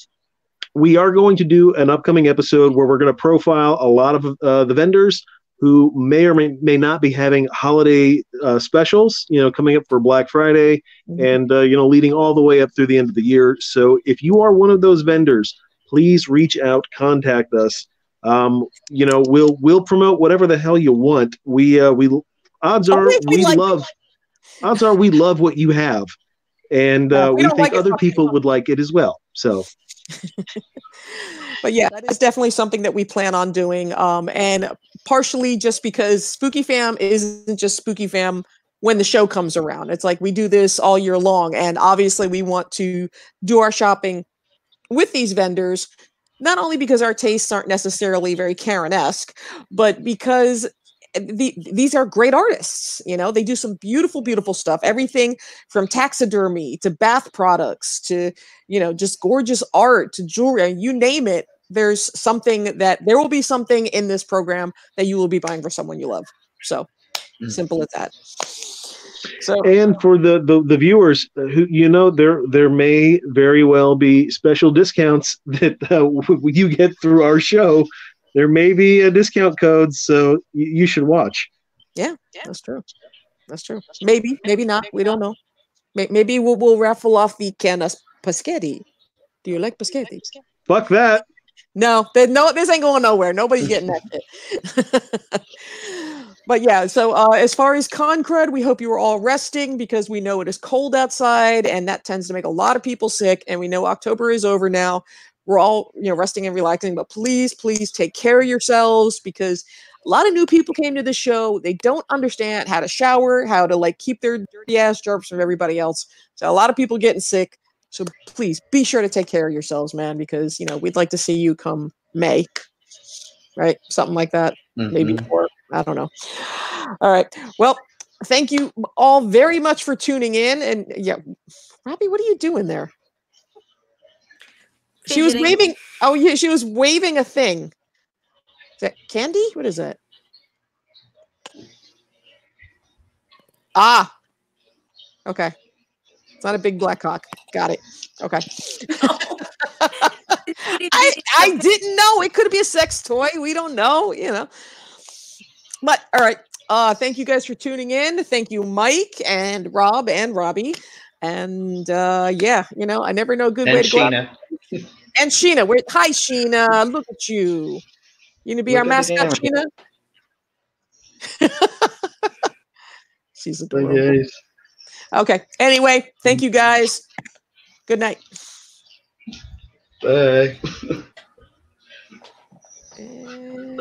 we are going to do an upcoming episode where we're going to profile a lot of the vendors who may or may not be having holiday specials, coming up for Black Friday, and leading all the way up through the end of the year. So if you are one of those vendors, please reach out, contact us. We'll promote whatever the hell you want. Odds are we love what you have, and we think other people would like it as well. So. But yeah, that is definitely something that we plan on doing. And partially just because Spooky Fam isn't just Spooky Fam when the show comes around. It's like we do this all year long. And obviously we want to do our shopping with these vendors, not only because our tastes aren't necessarily very Karen-esque, but because these are great artists. They do some beautiful, beautiful stuff. Everything from taxidermy to bath products to, just gorgeous art to jewelry, you name it. There will be something in this program that you will be buying for someone you love. So simple as that. So, and for the viewers who, there may very well be special discounts that you get through our show. There may be a discount code, so you should watch. Yeah, that's true. That's true. Maybe not. We don't know. Maybe we'll raffle off the can of Paschetti. Do you like Paschetti? Fuck that. No, this ain't going nowhere. Nobody's getting that shit. But yeah, so as far as con crud, we hope you are all resting, because we know it is cold outside, and that tends to make a lot of people sick. And we know October is over now. We're all, resting and relaxing, but please, please take care of yourselves, because a lot of new people came to the show. They don't understand how to shower, how to keep their dirty ass germs from everybody else. So a lot of people getting sick. So please be sure to take care of yourselves, man, because, we'd like to see you come May, right? Something like that. Maybe Mhm. 4. I don't know. All right. Well, thank you all very much for tuning in. And yeah, Robbie, what are you doing there? She was Fidgeting. waving. Oh, yeah, she was waving a thing. Is that candy? What is that? Ah. Okay. It's not a big black cock. Got it. Okay. I didn't know. It could be a sex toy. We don't know, you know. But all right. Thank you guys for tuning in. Thank you, Mike and Rob and Robbie. And yeah, you know, I never know a good way And to go out. Sheena. And Sheena, hi Sheena. Look at you. You gonna be Look our at the mascot, camera. Sheena? She's Bye, adorable. guys. Okay. Anyway, thank you guys. Good night. Bye. And